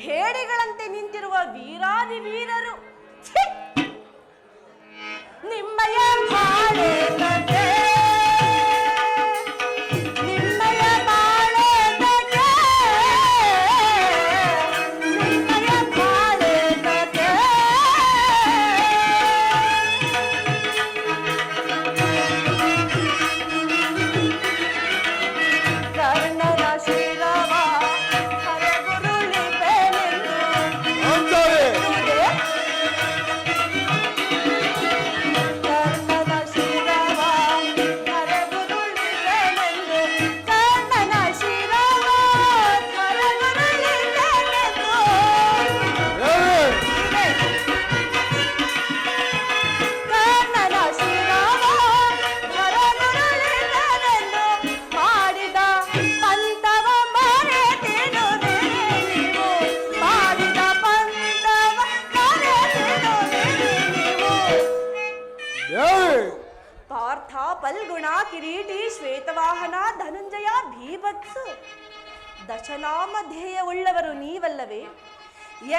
ಹೇಡಿಗಳಂತೆ ನಿಂತಿರುವ ವೀರಾದಿ ವೀರರು ನಿಮ್ಮಯ ಬಾಳೆ ತಗೆ ಪಾರ್ಥ, ಫಲ್ಗುಣ, ಕಿರೀಟಿ, ಶ್ವೇತವಾಹನ, ಧನುಂಜಯ, ಭೀಭತ್ಸು ದಶನಾಮಧೇಯ ಉಳ್ಳವರು ನೀವಲ್ಲವೇ?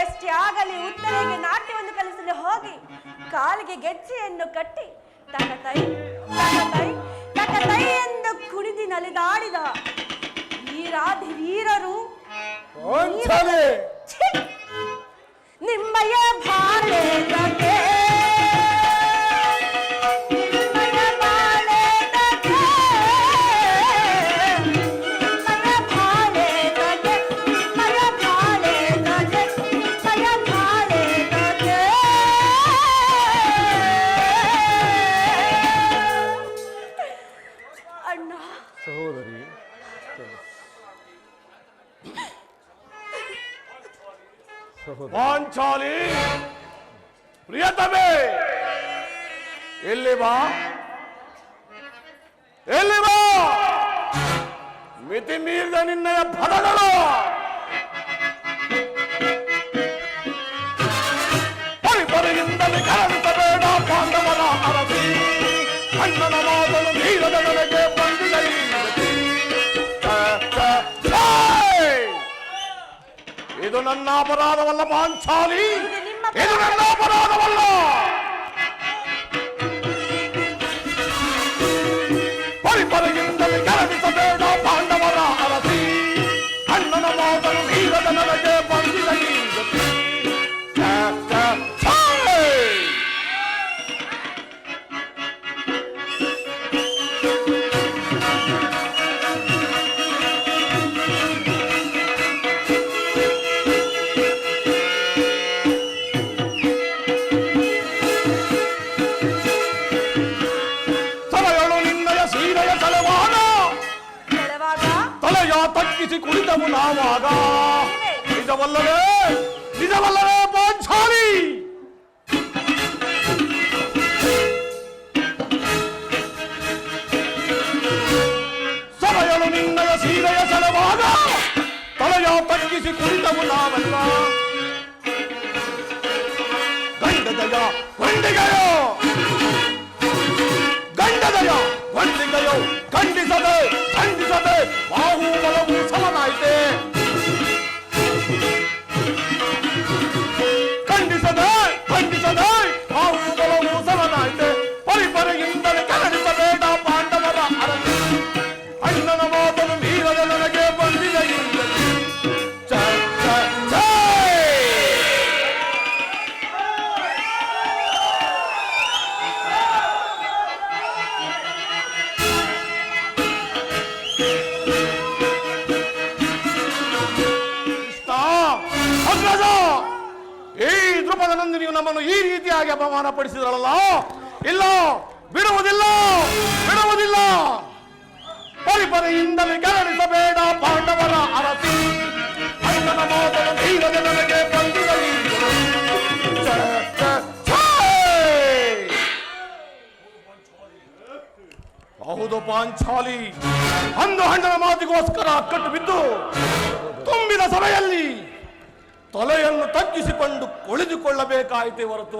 ಎಷ್ಟೇ ಆಗಲಿ ಉತ್ತರೆಗೆ ನಾಟ್ಯವನ್ನು ಕಲಿಸಲು ಹೋಗಿ ಕಾಲಿಗೆ ಗೆಜ್ಜೆಯನ್ನು ಕಟ್ಟಿ ತಕತೈ ತಕತೈ ತಕತೈ ಎಂದು ಕುಣಿದಿ ನಲಿದಾಡಿದ ವೀರಾಧಿ ವೀರರು ನಿಮ್ಮಯ ಬಾಳೆ ತಗೆ ಸಹೋದರಿ, ಪಾಂಚಾಲಿ ಪ್ರಿಯತಮೆ, ಎಲ್ಲಿ ಬಾ, ಎಲ್ಲಿ ಬಾ. ಮಿತಿ ಮೀರಿದ ನಿನ್ನಯ ಪದಗಳು ಪರಿಪರಿಯಿಂದಲೇ ಕರಣಿಸಬೇಡ ಪಾಂಡವನ ಅರಸಿ. ಅಣ್ಣನ ಮಾತನು ಧೀರದ ನನಗೆ ಬಂದಿದೆ. ಇದು ನನ್ನ ಅಪರಾಧವಲ್ಲ ಪಾಂಚಾಲಿ, ನಿಮ್ಮ ಇದು ನನ್ನ ಅಪರಾಧವಲ್ಲ. ಪರಿಪರಿಯಿಂದಲೇ ಕೆರಳಿಸಬೇಡ ಪಾಂಡವರ ಅರಸಿ, ಅಣ್ಣನ ಮಾತನು ಮೀರದ ನನಗೆ ಬಂದಿದ ಈ ಗತಿ. ತಗ್ಗಿಸಿ ಕುಳಿತವು ನಾವಾಗ. ನಿಜವಲ್ಲವೇ ನಿಜವಲ್ಲವೇ ಪಾಂಚಾಲಿ? ಸಭೆಯಲು ನಿನ್ನಯ ಸೀರೆಯ ಸಲುವಾಗ ತಲೆಯ ತಗ್ಗಿಸಿ ಕುಳಿತವು ನಾವಲ್ಲ. ಗಂಡದಯ ಗೊಂಡಿಗೆಯೋ, ಗಂಡದಯ ಗೊಂಡಿಗೆಯೋ ಖಂಡಿಸದೆ ಖಂಡಿಸದೆ ಬಾಹುಬಲವು ಸಮನಾಯಿತೆ. ಖಂಡಿಸದೆ ಖಂಡಿಸದೆ ಬಾಹುಬಲವು ಸಮನಾಯಿತೆ. ಪರಿಪರಿಯಿಂದಲೇ ಕೆರಳಿಸಬೇಡ ಪಾಂಡವರ ಅರಸಿ, ಅಣ್ಣನ ಮಾತನು ಮೀರದ ನನಗೆ ಬಂದಿದೆ ಈ ಗತಿ. ಜೈ ಜೈ ಜೈ. ಈ ದ್ರುಪದನಂದಿನಿಯು ನಮ್ಮನ್ನು ಈ ರೀತಿಯಾಗಿ ಅಪಮಾನ ಪಡಿಸಿದಳಲ್ಲ, ಇಲ್ಲ ಬಿಡುವುದಿಲ್ಲ ಬಿಡುವುದಿಲ್ಲ. ಪರಿಪರಿಯಿಂದಲೇ ಕೆರಳಿಸಬೇಡ ಪಾಂಡವರ ಅರಸಿ, ಅಣ್ಣನ ಮಾತನು ಮೀರದೆ ನನಗೆ ಬಂದಿದೆ ಈ ಗತಿ. ಜೈ ಜೈ ಜೈ. ಹೌದು ಪಾಂಚಾಲಿ, ಅಂದು ಅಣ್ಣನ ಮಾತಿಗೋಸ್ಕರ ಕಟ್ಟು ಬಿದ್ದು ತುಂಬಿದ ಸಭೆಯಲ್ಲಿ ತಲೆಯನ್ನು ತಗ್ಗಿಸಿಕೊಂಡು ಕುಳಿತುಕೊಳ್ಳಬೇಕಾಯಿತೆ ಹೊರತು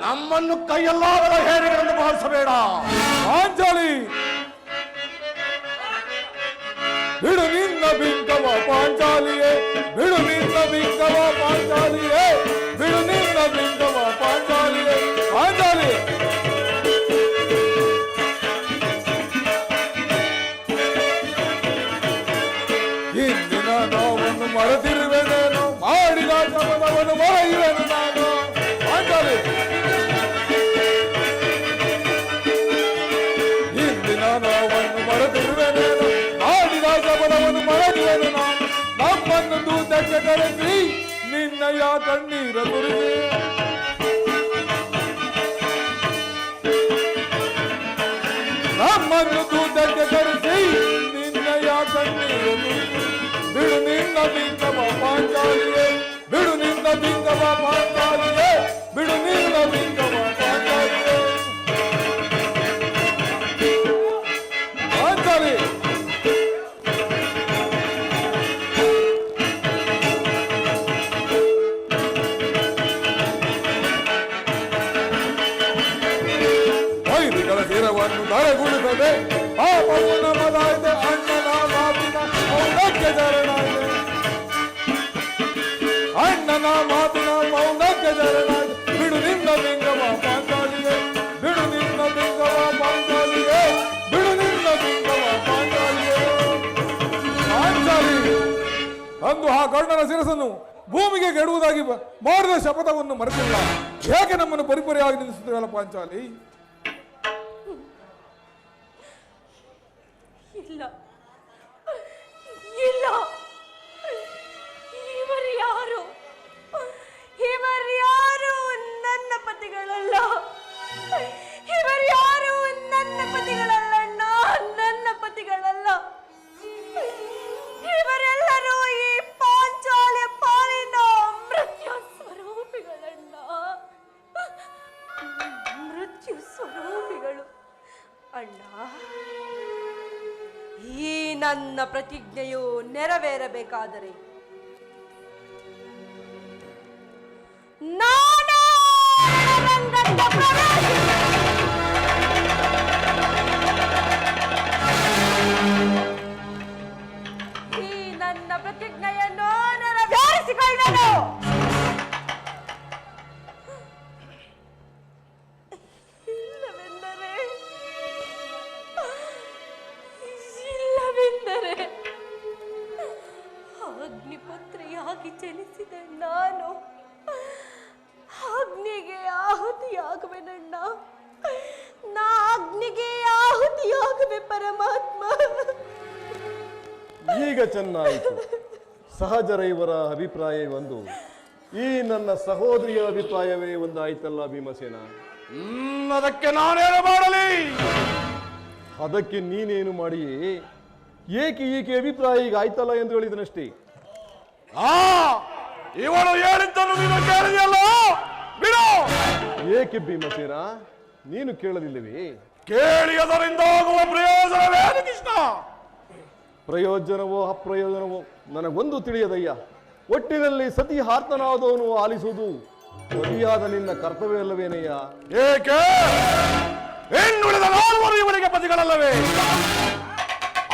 ನಮ್ಮನ್ನು ಕೈಯಲ್ಲಾಗದ ಹೇರಿಗಳನ್ನು ಭಾವಿಸಬೇಡ ಪಾಂಚಾಲಿ. ಬಿಡು ನಿನ್ನ ಬಿಂಕವ ಪಾಂಚಾಲಿಯೇ, ಬಿಡು ನಿನ್ನ ಬಿಂಕವ ಪಾಂಚಾಲಿಯೇ, ಬಿಡು ನಿನ್ನ ಬಿಂಕವ ಪಾಂಚಾಲಿಯೇ. ಪಾಂಚಾಲಿ ಹಿಂದಿನ ನೋವನ್ನು ಮರೆತಿರುವೆನೇನು, ಮಾಡಿದ ಶಪಥವನ್ನು ಮರೆಯುವೆನು ನಾನು. ಪಾಂಚಾಲಿ ಹಿಂದಿನ ನೋವನ್ನು ಮರೆತಿರುವೆನೇನು, ಮಾಡಿದ ಶಪಥವನ್ನು ಮರೆಯುವೆನು ನಾನು. ನಮ್ಮನ್ನು ದೂತಕ್ಕೆ ಕರೆಸಿ ನಿನ್ನಯ ಕಣ್ಣೀರ ಸುರಿಸಿ, ನಮ್ಮನ್ನು ದೂತಕ್ಕೆ ಕರೆಸಿ ನಿನ್ನಯ ಕಣ್ಣೀರ ಸುರಿಸಿ. ಬಿಡು ನಿನ್ನ ಬಿಂಕವ ಪಾಂಚಾಲಿಯೇ, ಬಿಡು ನಿನ್ನ ಬಿಂಕವ ಪಾಂಚಾಲಿಯೇ, ಬಿಡು ನಿನ್ನ ಬಿಂಕವ ಪಾಂಚಾಲಿಯೇ. ಪಾಂಚಾಲಿ ವೈರಿಗಳ ಶಿರವನ್ನು ಧರೆಗುಳಿಸದೆ ಪಾಪವು ನಮ್ಮದಾಯ್ತೆ, ಅಣ್ಣನ ಮಾತಿನ ಮೌನಕ್ಕೆ ಶರಣಾಯ್ತೆ, ಅಣ್ಣನ ಮಾತಿನ ಮೌನಕ್ಕೆ ಶರಣಾಯ್ತೆ. ಬಿಡು ನಿನ್ನ ಬಿಂಗವ ಪಾಂಚಾಲಿಯೇ, ಬಿಡು ನಿನ್ನ ಬಿಂಗವ ಪಾಂಚಾಲಿಯೇ, ಬಿಡು ನಿನ್ನ ಬಿಂಗವ ಪಾಂಚಾಲಿಯೇ. ಪಾಂಚಾಲಿ ಅಂದು ಆ ಕರ್ಣನ ಶಿರಸನ್ನು ಭೂಮಿಗೆ ಕೆಡುವುದಾಗಿ ಮಾಡಿದ ಶಪಥವನ್ನು ಮರೆತಿಲ್ಲ. ಹೇಗೆ ನಮ್ಮನ್ನು ಪರಿಪರಿಯಾಗಿ ನಿಲ್ಲಿಸುತ್ತೇವಲ್ಲ ಪಾಂಚಾಲಿ? ಇಲ್ಲ ಇಲ್ಲ, ಇವರ್ಯಾರು ಇವರ್ಯಾರು ನನ್ನ ಪತಿಗಳಲ್ಲ, ಇವರ್ಯಾರು ನನ್ನ ಪತಿಗಳಲ್ಲಣ್ಣ, ನನ್ನ ಪತಿಗಳಲ್ಲ. ಇವರೆಲ್ಲರೂ ಈ ಪಾಂಚಾಲಿ ಪಾಲಿನ ಮೃತ್ಯು ಸ್ವರೂಪಿಗಳಣ್ಣ, ಮೃತ್ಯು ಸ್ವರೂಪಿಗಳು ಅಣ್ಣ. ಈ ನನ್ನ ಪ್ರತಿಜ್ಞೆಯು ನೆರವೇರಬೇಕಾದರೆ ನಾನೇ ರಂಗಕ್ಕೆ ಈ ನನ್ನ ಪ್ರತಿಜ್ಞೆಯನ್ನು ನೆರವೇರಿಸಬೇಕಾದರೆ ಜನಿಸಿದ ನಾನು ಅಗ್ನಿಗೆ ಆಹುತಿಯಾಗುವೆನಣ್ಣ. ನಾ ಅಗ್ನಿಗೆ ಆಹುತಿಯಾಗುವೆ ಪರಮಾತ್ಮ. ಈಗ ಚೆನ್ನಾಯಿತು. ಸಹಜರ ಇವರ ಅಭಿಪ್ರಾಯ ಒಂದು, ಈ ನನ್ನ ಸಹೋದರಿಯ ಅಭಿಪ್ರಾಯವೇ ಒಂದಾಯ್ತಲ್ಲ ಭೀಮಸೇನ. ಅದಕ್ಕೆ ನಾನೇನು ಮಾಡಲಿ? ಅದಕ್ಕೆ ನೀನೇನು ಮಾಡಿಯೇ? ಏಕೆ ಈಕೆ ಅಭಿಪ್ರಾಯ ಈಗ ಆಯ್ತಲ್ಲ ಎಂದು ಹೇಳಿದನಷ್ಟೇ. ಇವಳು ಹೇಳಿದ್ದನ್ನು ನೀನು ಕೇಳಿದೆಯಲ್ಲ, ಬಿಡು. ಏಕೆ ಭೀಮಸೇನ, ನೀನು ಕೇಳಲಿಲ್ಲವೇ? ಕೇಳಿ ಅದರಿಂದ ಆಗುವ ಪ್ರಯೋಜನವೇನು ಕೃಷ್ಣ? ಪ್ರಯೋಜನವೋ ಅಪ್ರಯೋಜನವೋ ನನಗೊಂದು ತಿಳಿಯದಯ್ಯ. ಒಟ್ಟಿನಲ್ಲಿ ಸತಿ ಹಾರ್ತನಾದವನು ಆಲಿಸುವುದು ಪತಿಯಾದ ನಿನ್ನ ಕರ್ತವ್ಯವಲ್ಲವೇನಯ್ಯ? ಏಕೆ ಇನ್ನುಳಿದ ನಾಲ್ವರು ಇವರಿಗೆ ಪತಿಗಳಲ್ಲವೇ?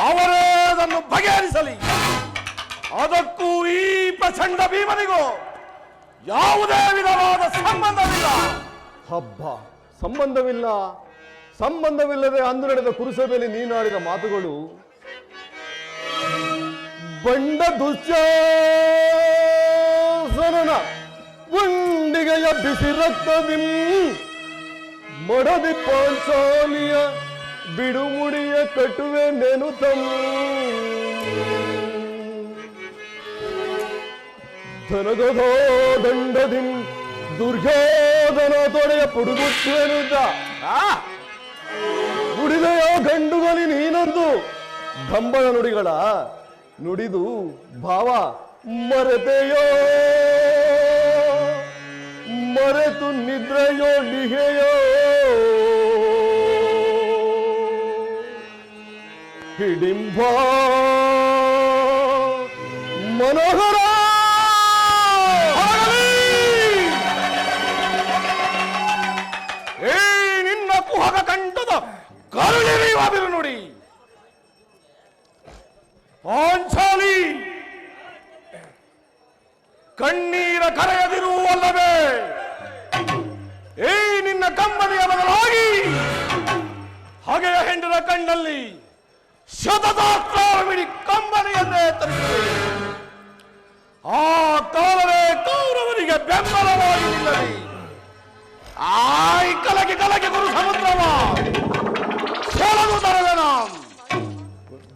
ಅವರೇ ಅದನ್ನು ಬಗೆಹರಿಸಲಿ. ಅದಕ್ಕೂ ಈ ಪ್ರಚಂಡ ಭೀಮನಿಗೂ ಯಾವುದೇ ವಿಧವಾದ ಸಂಬಂಧವಿಲ್ಲ. ಹಬ್ಬ, ಸಂಬಂಧವಿಲ್ಲ. ಸಂಬಂಧವಿಲ್ಲದೆ ಅಂದು ನಡೆದ ಕುರುಸಭೆಯಲ್ಲಿ ನೀನಾಡಿದ ಮಾತುಗಳು ಬಂಡ ದುಶ್ಯಾಸನನ ಗುಂಡಿಗೆಯ ಬಿಸಿ ರಕ್ತದಿ ಮಡದಿ ಪಾಂಚಾಲಿಯ ಬಿಡುಮುಡಿಯ ಕಟ್ಟುವೆ ನೆನುತಂ ಧನಗದೋ ದಂಡದಿಂ ದುರ್ಯೋಧನ ತೊಡೆಯ ಪುಡುಗುತ್ತೇನುದ್ದ ನುಡಿದೆಯ ಗಂಡುಗಲಿ ನೀನೊಂದು ದಂಬಳ ನುಡಿಗಳ ನುಡಿದು ಭಾವ ಮರೆತೆಯೋ ಮರೆತು ನಿದ್ರೆಯೋ ನಿಹೆಯೋ ಹಿಡಿಂಬ ಮನೋಹರ ಏ ನಿನ್ನ ಕುಹಕ ಕಂಠದ ಕರುಳಿರಿಯುವ ಬಿರು ನುಡಿ. ಪಾಂಚಾಲಿ, ಕಣ್ಣೀರ ಕರೆಯದಿರುವಲ್ಲವೇ? ಏ ನಿನ್ನ ಕಂಬನಿಯ ಬದಲಾಗಿ ಹಾಗೆಯ ಹೆಂಡರ ಕಣ್ಣಲ್ಲಿ ಶತದಾಸ್ತ್ರವಿಡಿ ಕಂಬನಿಯನ್ನೇ ತರಿಸಿದೆ. ಆ ಕಾಲವೇ ಕೌರವರಿಗೆ ಬೆಂಬಲವಾಗಿ ನಿಲ್ಲಲಿ. ಆಯ್ ಕಲಗೆ ಕಲಗೆ ಗುರು ಸಮುದ್ರವ ಸೋಲದು ತರವೆನ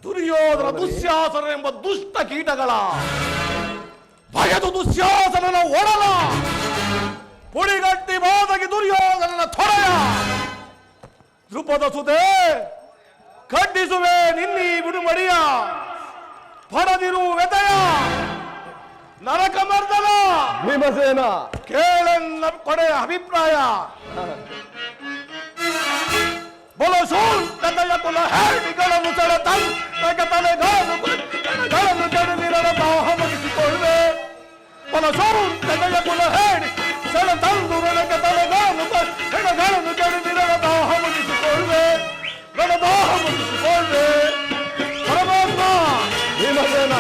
ದುರ್ಯೋಧನ ದುಶ್ಯಾಸನ ಎಂಬ ದುಷ್ಟ ಕೀಟಗಳ ಭಯದು ದುಶ್ಯಾಸನನ ಒಡಲ ಪುಡಿಗಟ್ಟಿ ಬಾದಗಿ ದುರ್ಯೋಧನನ ತೊಡೆಯ ದೃಪದ ಸುತೆ ಖಂಡಿಸುವೆ ನಿನ್ನೀ ಬಿಡುಮಡಿಯ ಪಡೆದಿರು ವ್ಯತೆಯ ನರಕ ಮರ್ದನ ಭೀಮಸೇನ ಕೇಳೆನ್ನ ಕೊಡೆಯ ಅಭಿಪ್ರಾಯ. ಬಲಸೂಲ್ ಕಥೆಯ ಕುಲ ಹೇಳಿಗಳನ್ನು ಸೆಳೆತಂಗ ತಲೆಗಳನ್ನು ಕೆಡವಿರರ ದಾಹ ಮುಗಿಸಿಕೊಳ್ಳುವೆ. ಬಲಸೂಲ್ ಕಥೆಯ ಕುಲ ಹೇಳಿ ಸೆಳೆತಂದು ನನಗೆ ತಲೆಗಳನ್ನು ಕೆಡವಿರರ ದಾಹ ಮುಗಿಸಿಕೊಳ್ಳುವೆ. ನನ್ನ ದಾಹ ಮುಗಿಸಿಕೊಳ್ಳುವೆ ಪರಮಾತ್ಮ. ಭೀಮಸೇನ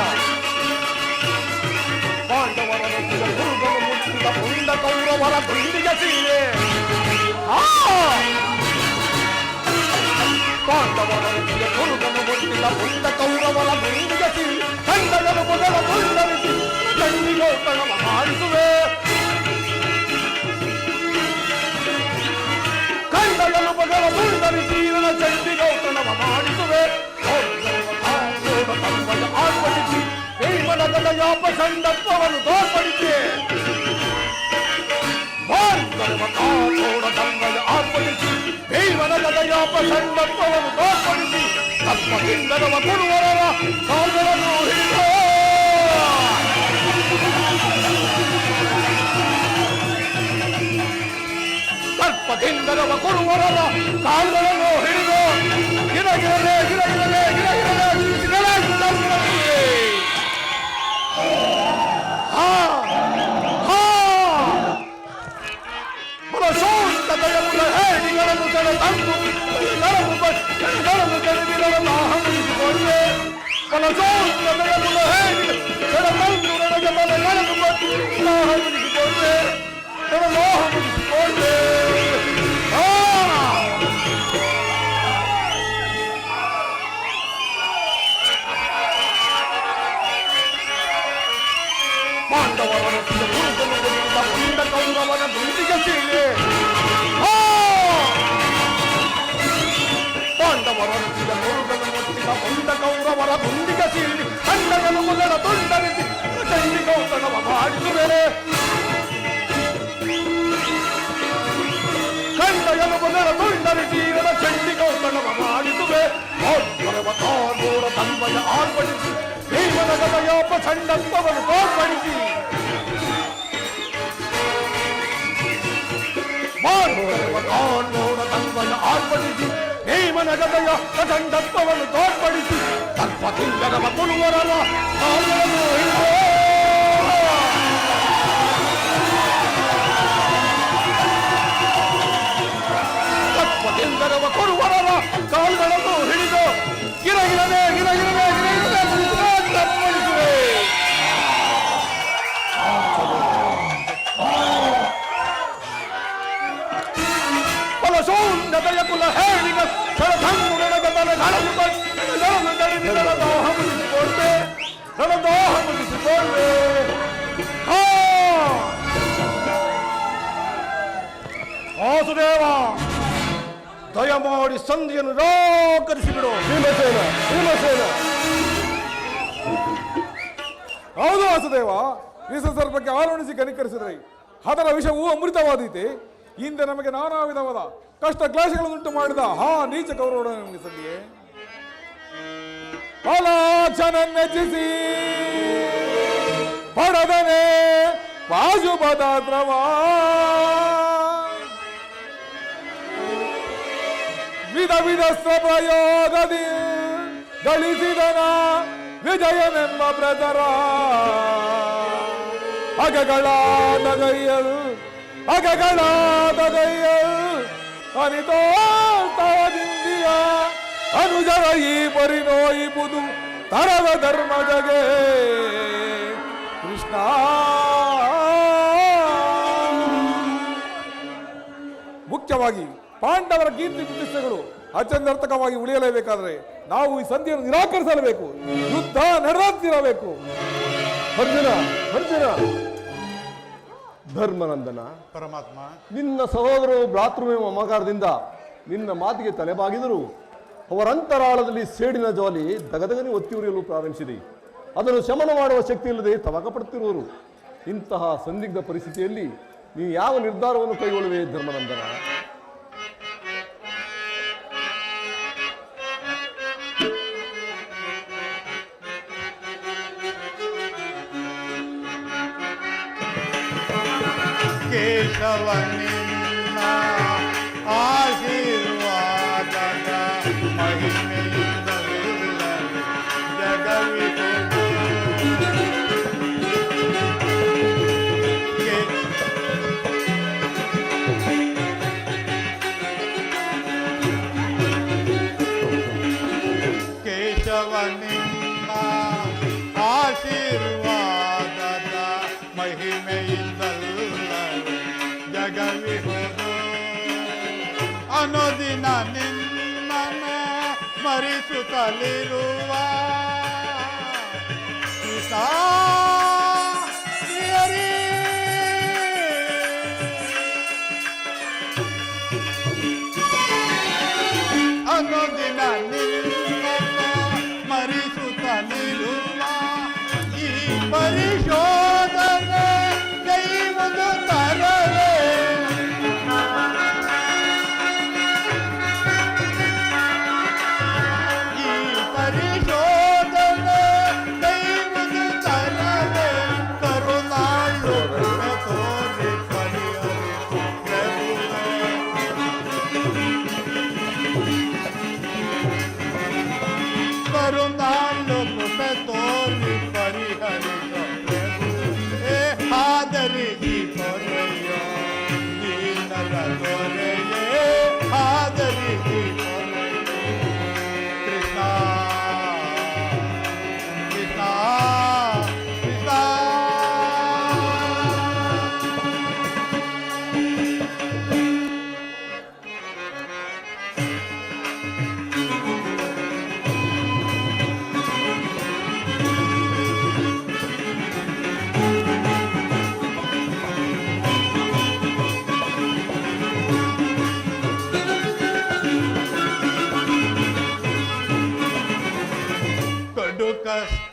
ಪಾಂಡವರನ್ನು ಗುರುಗಳು ಮುಟ್ಟಿದ ಪುಂಡ ಕೌರವರ ಗುಂಡಿಗೆ ಸೀರೆ. ಪಾಂಡವರನ್ನು ಗುರುಗಳು ಮುಟ್ಟಿದ ಪುಂಡ ಕೌರವರ ಗುಂಡಿಗೆ ಸೀರೆ ಕಂಡಗನು ಮೊದಲ ಮುಂದರಿಸಿ ಗಂಡಿಗೋತನವ ಮಾಡಿಸುವೆ. ಕಂಡಗನು ಮೊದಲ ಮುಂದರಿಸಿ ನನ್ನ ಚಂಡಿಗೋತನವ ಮಾಡಿಸುವೆ. ಆರ್ಪಡಿಸಿ ಭೀಮನಗದ ಯಾಪ ಸಂದರ್ಭವನ್ನು ತೋರ್ಪಡಿಸಿ ಆರ್ಪಡಿಸಿ ಭೀಮನಗದ ಯಾಪ ಸಂದರ್ಭವನ್ನು ತೋರ್ಪಡಿಸಿ ತಪ್ಪದಿಂದರವ ಗುರುವರರ ಕಾಲ್ಗಳನ್ನು ಹಿಡಿದು ತರ್ಪದಿಂದರವ ಗುರುವರರ ಕಾಲ್ಗಳನ್ನು ಹಿಡಿದು ಗಿರಗಿರಲೇ ಗಿರಗಿರಲೇ ಗಿರಗಿರಲೇ ಹೇಳಿಗಳನ್ನು ಸೆಳೆ ತಂದು ಕೆಡವಿರಲು ದಾಹಮಿಸಿಕೊಳ್ಳೆ. ಫಲಸೋತ್ತಮೆಯ ಮುಲ ಹೇಳಿ ಸೆಳೆ ತಂದು ನನಗೆ ಮನೆಗಳನ್ನು ದಾಹಮಿಸಿಕೊಳ್ಳೆ. ದಾಹಮಿಸಿಕೊಳ್ಳೆ. ಪಾಂಡವರ ರಥದ ಗುರುತನ್ನು ಕೊಡಿದ ಪುಂಡ ಕೌರವನ ದುಂಡಿಗೆ ಸೀಳೆ ಪಾಂಡವರ ರಥದ ಗುರುತನ್ನು ಕೊಟ್ಟಿದ ಪುಂಡ ಕೌರವರ ದುಂಡಿಗೆ ಸೀಳಿ ಖಂಡಗನು ಮೊದಲ ತುಂಡರಿಸಿ ಚಂಡಿ ಕೌತಣವ ಮಾಡಿಸುವೆರೆ ಕಂಡಗನು ಮೊದಲ ತುಂಡರಿಸಿ ಚಂಡಿ ಕೌತಣವ ಮಾಡಿಸುವೆ ತಾನೂರ ತನ್ಮಯ ಆರ್ಪಡಿಸಿ ಭೀಮನ ಗದೆಯೊಬ್ಬ ಚಂಡತ್ವವನ್ನು ತೋರ್ಪಡಿಸಿ ತಾನೂರ ತನ್ಮಯ ಆರ್ಪಡಿಸಿ ಭೀಮನ ಗದೆಯ ಚಂಡತ್ವವನ್ನು ತೋರ್ಪಡಿಸಿ ತತ್ವತಿಂಗರವ ಕುರುವರವ ಕಾಲವನ್ನು ತತ್ವತಿಂಗರವ ಕುರುವರವ ಕಾಲುಗಳನ್ನು ಹಿಡಿದು ಗಿರಗಿರನೆ ಗಿರಗಿರನೆ ತಪ್ಪಳಿಸುವೆ ಫಲಶೂನ್ಯತೆಯ ಕುಲ ಹೇಳಿದ ದಾಹ ಮುಗಿಸಿಕೊಂಡೆ ವಾಸುದೇವ ದಯಮಾಡಿ ಸಂಧಿಯನ್ನು ನಿರಾಕರಿಸಿಬಿಡು. ಭೀಮಸೇನ ಹೌದು ವಾಸುದೇವ, ವಿಷ ಸರ್ಪಕ್ಕೆ ಹಾಲುಣಿಸಿ ಕನಿಕರಿಸಿದ್ರಿ, ಅದರ ವಿಷವು ಅಮೃತವಾದೀತೆ. ಹಿಂದೆ ನಮಗೆ ನಾನಾ ವಿಧವಾದ ಕಷ್ಟ ಕ್ಲೇಶಗಳನ್ನುಂಟು ಮಾಡಿದ ನೀಚ ಕೌರವರ ನಮಗೆ ಸಂಧಿಯೇ ಫಲಾಕ್ಷನೆಚ್ಚಿಸಿ ಪಡದನೆ ಪಾಶುಪದಾದ್ರವ ವಿಧ ವಿಧಸ್ತ್ರ ಪ್ರಯೋಗದಿ ಗಳಿಸಿದನ ವಿಜಯನೆಂಬ ಪ್ರತರ ಅಗಗಳಾದಗೈಯಲ್ ಅನಿತೋಸ್ತವದಿಂದಿಯ ಅನುಜರ ಈ ಪರಿನೋಯಿಬುದು ತರದ ಧರ್ಮ ಜಗೆ ಕೃಷ್ಣ. ಮುಖ್ಯವಾಗಿ ಪಾಂಡವರ ಕೀರ್ತಿ ಪ್ರತಿಷ್ಠೆಗಳು ಅತ್ಯಂತರ್ಥಕವಾಗಿ ಉಳಿಯಲೇಬೇಕಾದರೆ ನಾವು ಈ ಸಂಧಿಯನ್ನು ನಿರಾಕರಿಸಲೇಬೇಕು. ಯುದ್ಧ ನಡೆದಿರಬೇಕು. ಅರ್ಜುನ ಧರ್ಮನಂದನ, ಪರಮಾತ್ಮ, ನಿನ್ನ ಸಹೋದರರು ಭ್ರಾತೃಮೇವ ಮಮಕಾರದಿಂದ ನಿನ್ನ ಮಾತಿಗೆ ತಲೆಬಾಗಿದರು. ಅವರಂತರಾಳದಲ್ಲಿ ಸೇಡಿನ ಜ್ವಾಲಿ ದಗದಗನೆ ಒತ್ತಿ ಉರಿಯಲು ಪ್ರಾರಂಭಿಸಿದೆ. ಅದನ್ನು ಶಮನ ಮಾಡುವ ಶಕ್ತಿ ಇಲ್ಲದೆ ತವಕ ಪಡುತ್ತಿರುವರು. ಇಂತಹ ಸಂದಿಗ್ಧ ಪರಿಸ್ಥಿತಿಯಲ್ಲಿ ನೀ ಯಾವ ನಿರ್ಧಾರವನ್ನು ಕೈಗೊಳ್ಳುವೆ ಧರ್ಮನಂದನ? ಕೇಶವ ನಿನ್ನ ಆಶೀರ್ವಾದದ ಮಹಿಮೆಯಿಂದಲೇ ಜಗವಿಹುದು. ಕೇಶವ ನಿನ್ನ ಆಶೀರ್ವಾದದ ಮಹಿಮೆಯಿಂದಲೇ ಜಗವಿಹುದು. ಅನುದಿನ ನಿನ್ನನೆ ಸ್ಮರಿಸುತ್ತಲಿರುವ ಶ್ರೀಹರಿ ಅನುದಿನ ನಿನ್ನನೆ ಸ್ಮರಿಸುತ್ತಲಿರುವ ಈ ಪರಿಶೋಧನೆ ಕೈಮುದು ತರಲೇ. ಈ ಪರಿಶೋಧನೆ ಕೈಮುದು ತರಲೇ. ಕರುಣಾಳು ತೋರಿ ಪರಿಹರಿಸು ಪ್ರಭುವೇ. ಕರುಣಾಳು ತೋರಿ ಪರಿಹರಿಸು ಪ್ರಭುವೇ. ಆದರಿಸಿ ಕೊರೆಯೋ ನೀನರ ದೊರೆಯೇ, ಆದರಿಸಿ ಕೊರೆಯೋ ಕೃಷ್ಣ ಕೃಷ್ಣ ಕೃಷ್ಣ.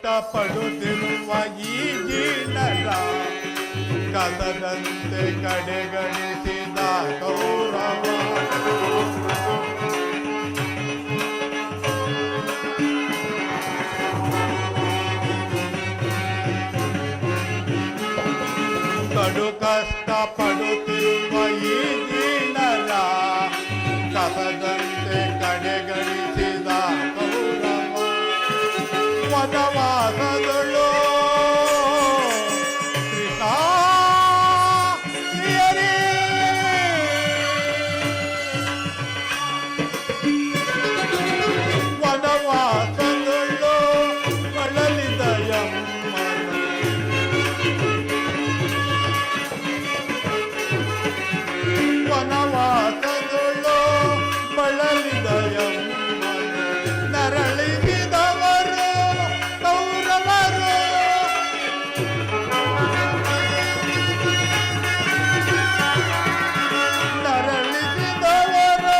ಕಷ್ಟಪಡುತ್ತಿರುವ ಈ ಜೀನರ ಕಸದಂತೆ ಕಡೆಗಣಿಸಿದ ಗೌರವ ಕಡು ಕಷ್ಟಪಡುತ್ತಿರುವ ಈ ಜೀನರ ಕಸದಂತೆ ಕಡೆಗಣಿಸಿದ ಗೌರವ ವನವಾಸದಳು ಕೃಷ್ಣಾಯರೇ ವನವಾಸದಳು ಬಳಲಿದ ಯಮ್ಮನು ವನವಾಸದಳು ಬಳಲಿದ ಯಮ್ಮನು ನರಳಿಸಿದವರು ಕೌರವರು ನರಳಿಸಿದವರು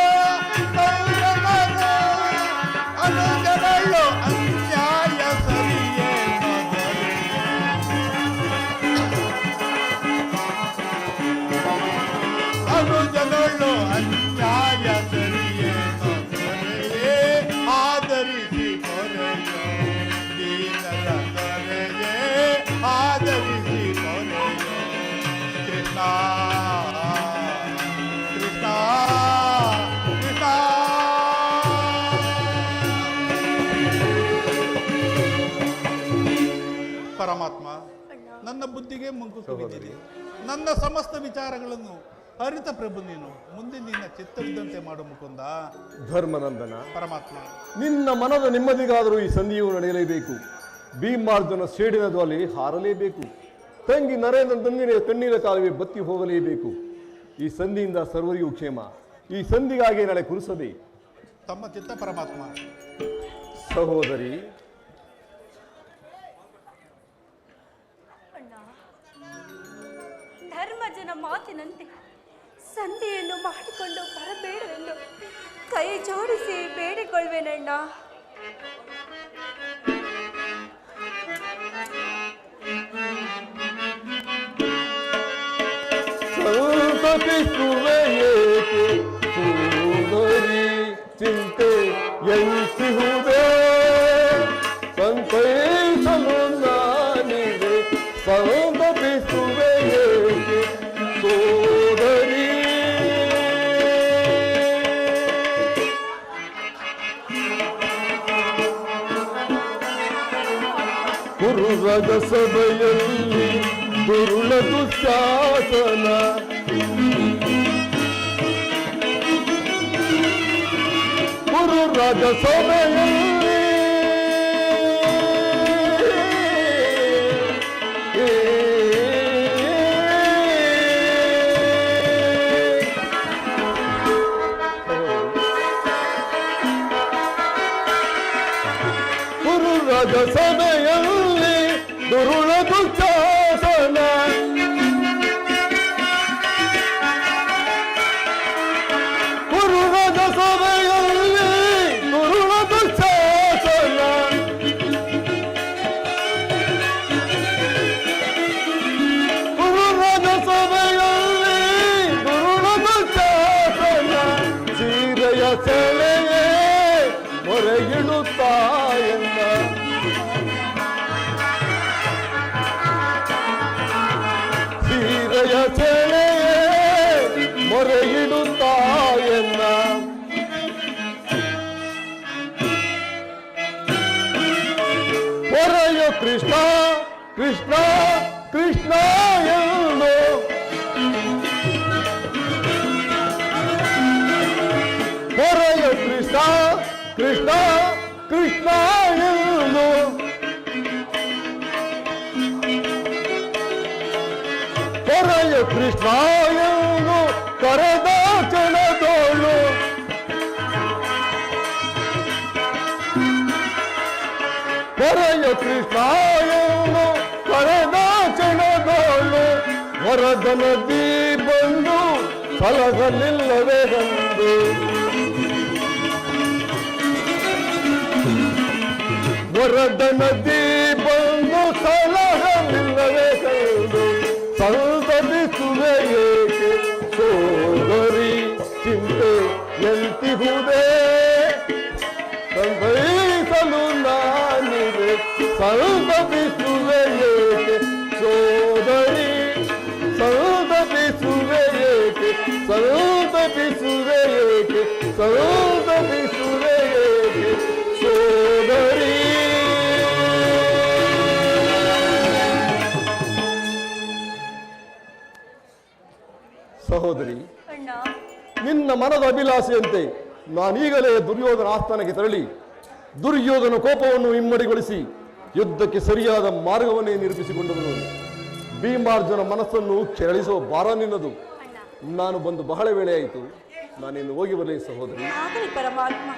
ಕೌರವರು ಅನುಜಗಳು ಅನ್ಯಾಯ ಸರಿಯೇ ಅನುಜಗಳು ಅನ್ಯಾಯ ಸರಿಯೇ ದೊರೆಯೇ ಆದರಿಸಿ ಕೊರೆಯೋ ದೀನರ ದೊರೆಯೇ ಆದರಿಸಿ ಕೊರೆಯೋ ಕೃಷ್ಣ ಕೃಷ್ಣ ಕೃಷ್ಣ ಪರಮಾತ್ಮ, ನನ್ನ ಬುದ್ಧಿಗೆ ಮಂಕುಸು ಬಿದ್ದಿದೆ. ನನ್ನ ಸಮಸ್ತ ವಿಚಾರಗಳನ್ನು ಅರಿತ ಪ್ರಭು ನೀನು. ಮುಂದೆ ನಿನ್ನ ಚಿತ್ತವಿದ್ದಂತೆ ಮಾಡು ಮುಕುಂದ. ಧರ್ಮನಂದನ, ಪರಮಾತ್ಮ, ನಿನ್ನ ಮನದ ನೆಮ್ಮದಿಗಾದರೂ ಈ ಸಂಧಿಯು ನಡೆಯಲೇಬೇಕು. ಭೀಮಾರ್ಜುನ ಸೇಡಿನ ಜ್ವಾಲೆ ಹಾರಲೇಬೇಕು. ತಂಗಿ ನರೇಂದ್ರ ತಂದಿನ ಕಣ್ಣೀರ ಕಾಲುವೆ ಬತ್ತಿ ಹೋಗಲೇಬೇಕು. ಈ ಸಂಧಿಯಿಂದ ಸರ್ವರಿಗೂ ಕ್ಷೇಮ. ಈ ಸಂಧಿಗಾಗಿ ನಾಳೆ ಕುರಿಸದೆ. ತಮ್ಮ ಚಿತ್ತ ಪರಮಾತ್ಮ. ಸಹೋದರಿ, ಅಣ್ಣ, ಧರ್ಮಜನ ಮಾತಿನಂತೆ ಸಂಧಿಯನ್ನು ಮಾಡಿಕೊಂಡು ಬರಬೇಡವೆಂದು ಕೈ ಜೋಡಿಸಿ ಬೇಡಿಕೊಳ್ಳುವೆನಣ್ಣ. ಸಂತಪಿಸುವೆ ಏಕೆ ಸೋದರಿ, ಚಿಂತೆ ಎನಿಸುವುದೇ ಸಂತೈಸಲು ನಾನಿದೆ. ಸಂತಪಿಸುವೆ ಏಕೆ ಸೋದರಿ. ಕುರುರಗ ಸಭೆಯಲ್ಲಿ ದುರುಳ ದುಶ್ಯಾಸನ, ಕುರುರಗ ಸಭೆಯಲ್ಲಿ ಕುರುರಗ ಸಭೆಯಲ್ಲಿ ದುರುಳ ದುಶ್ಯಾಸನ, ಕುರುರಗ ಸಭೆಯಲ್ಲಿ ದುರುಳ ದುಶ್ಯಾಸನ, ಕುರುರಗ ಸಭೆಯಲ್ಲಿ ದುರುಳ ದುಶ್ಯಾಸನ. ಸೀರೆಯ ಸೆಳೆಯೇ ಹೊರಗಿಡುತ್ತಾಯನ್ನ, ಸೀರೆಯ ಸೆಳೆಯೇ ಮೊರೆಯಿಡುತ್ತಾಯನ್ನ. ಹೊರೆಯ ಕೃಷ್ಣ ಕೃಷ್ಣ ಕೃಷ್ಣ ಎಂದು ಹೊರೆಯ ಕೃಷ್ಣ ಕೃಷ್ಣ ಕೃಷ್ಣ ಎಂದು ಹೊರೆಯ ಕೃಷ್ಣ ಎಂದು ಕರೆದ ಕ್ಷಣದೋಳು ಹೊರೆಯ ಕೃಷ್ಣ ಎಂದು ಕರೆದ ಕ್ಷಣದೋಳು ವರದ ನದಿ ಬಂದು ಸಲಹಲಿಲ್ಲವೇ ಬಂದು ವರದ ನದಿ ಸಂತಪಿಸುವೆ ಏಕೆ ಸೋದರಿ ಸಂತಪಿಸುವೆ ಏಕೆ ಸಂತಪಿಸುವೆ ಏಕೆ ಸಂತಪಿಸುವೆ ಏಕೆ ಸೋದರಿ. ಸಹೋದರಿ, ಅಣ್ಣ, ನಿನ್ನ ಮನದ ಅಭಿಲಾಷೆಯಂತೆ ನಾನೀಗಲೇ ದುರ್ಯೋಧನ ಆಸ್ಥಾನಕ್ಕೆ ತೆರಳಿ ದುರ್ಯೋಧನ ಕೋಪವನ್ನು ಇಮ್ಮಡಿಗೊಳಿಸಿ ಯುದ್ಧಕ್ಕೆ ಸರಿಯಾದ ಮಾರ್ಗವನ್ನೇ ನಿರೂಪಿಸಿಕೊಂಡು ಬರುವುದು. ಭೀಮಾರ್ಜುನ ಮನಸ್ಸನ್ನು ಕೆರಳಿಸುವ ಭಾರ ನಿನ್ನದು. ಅಣ್ಣ, ನಾನು ಬಂದು ಬಹಳ ವೇಳೆ ಆಯಿತು, ನಾನಿನ್ನು ಹೋಗಿ ಬರಲಿ ಸಹೋದರಿ. ಆಗಲಿ ಪರಮಾತ್ಮ.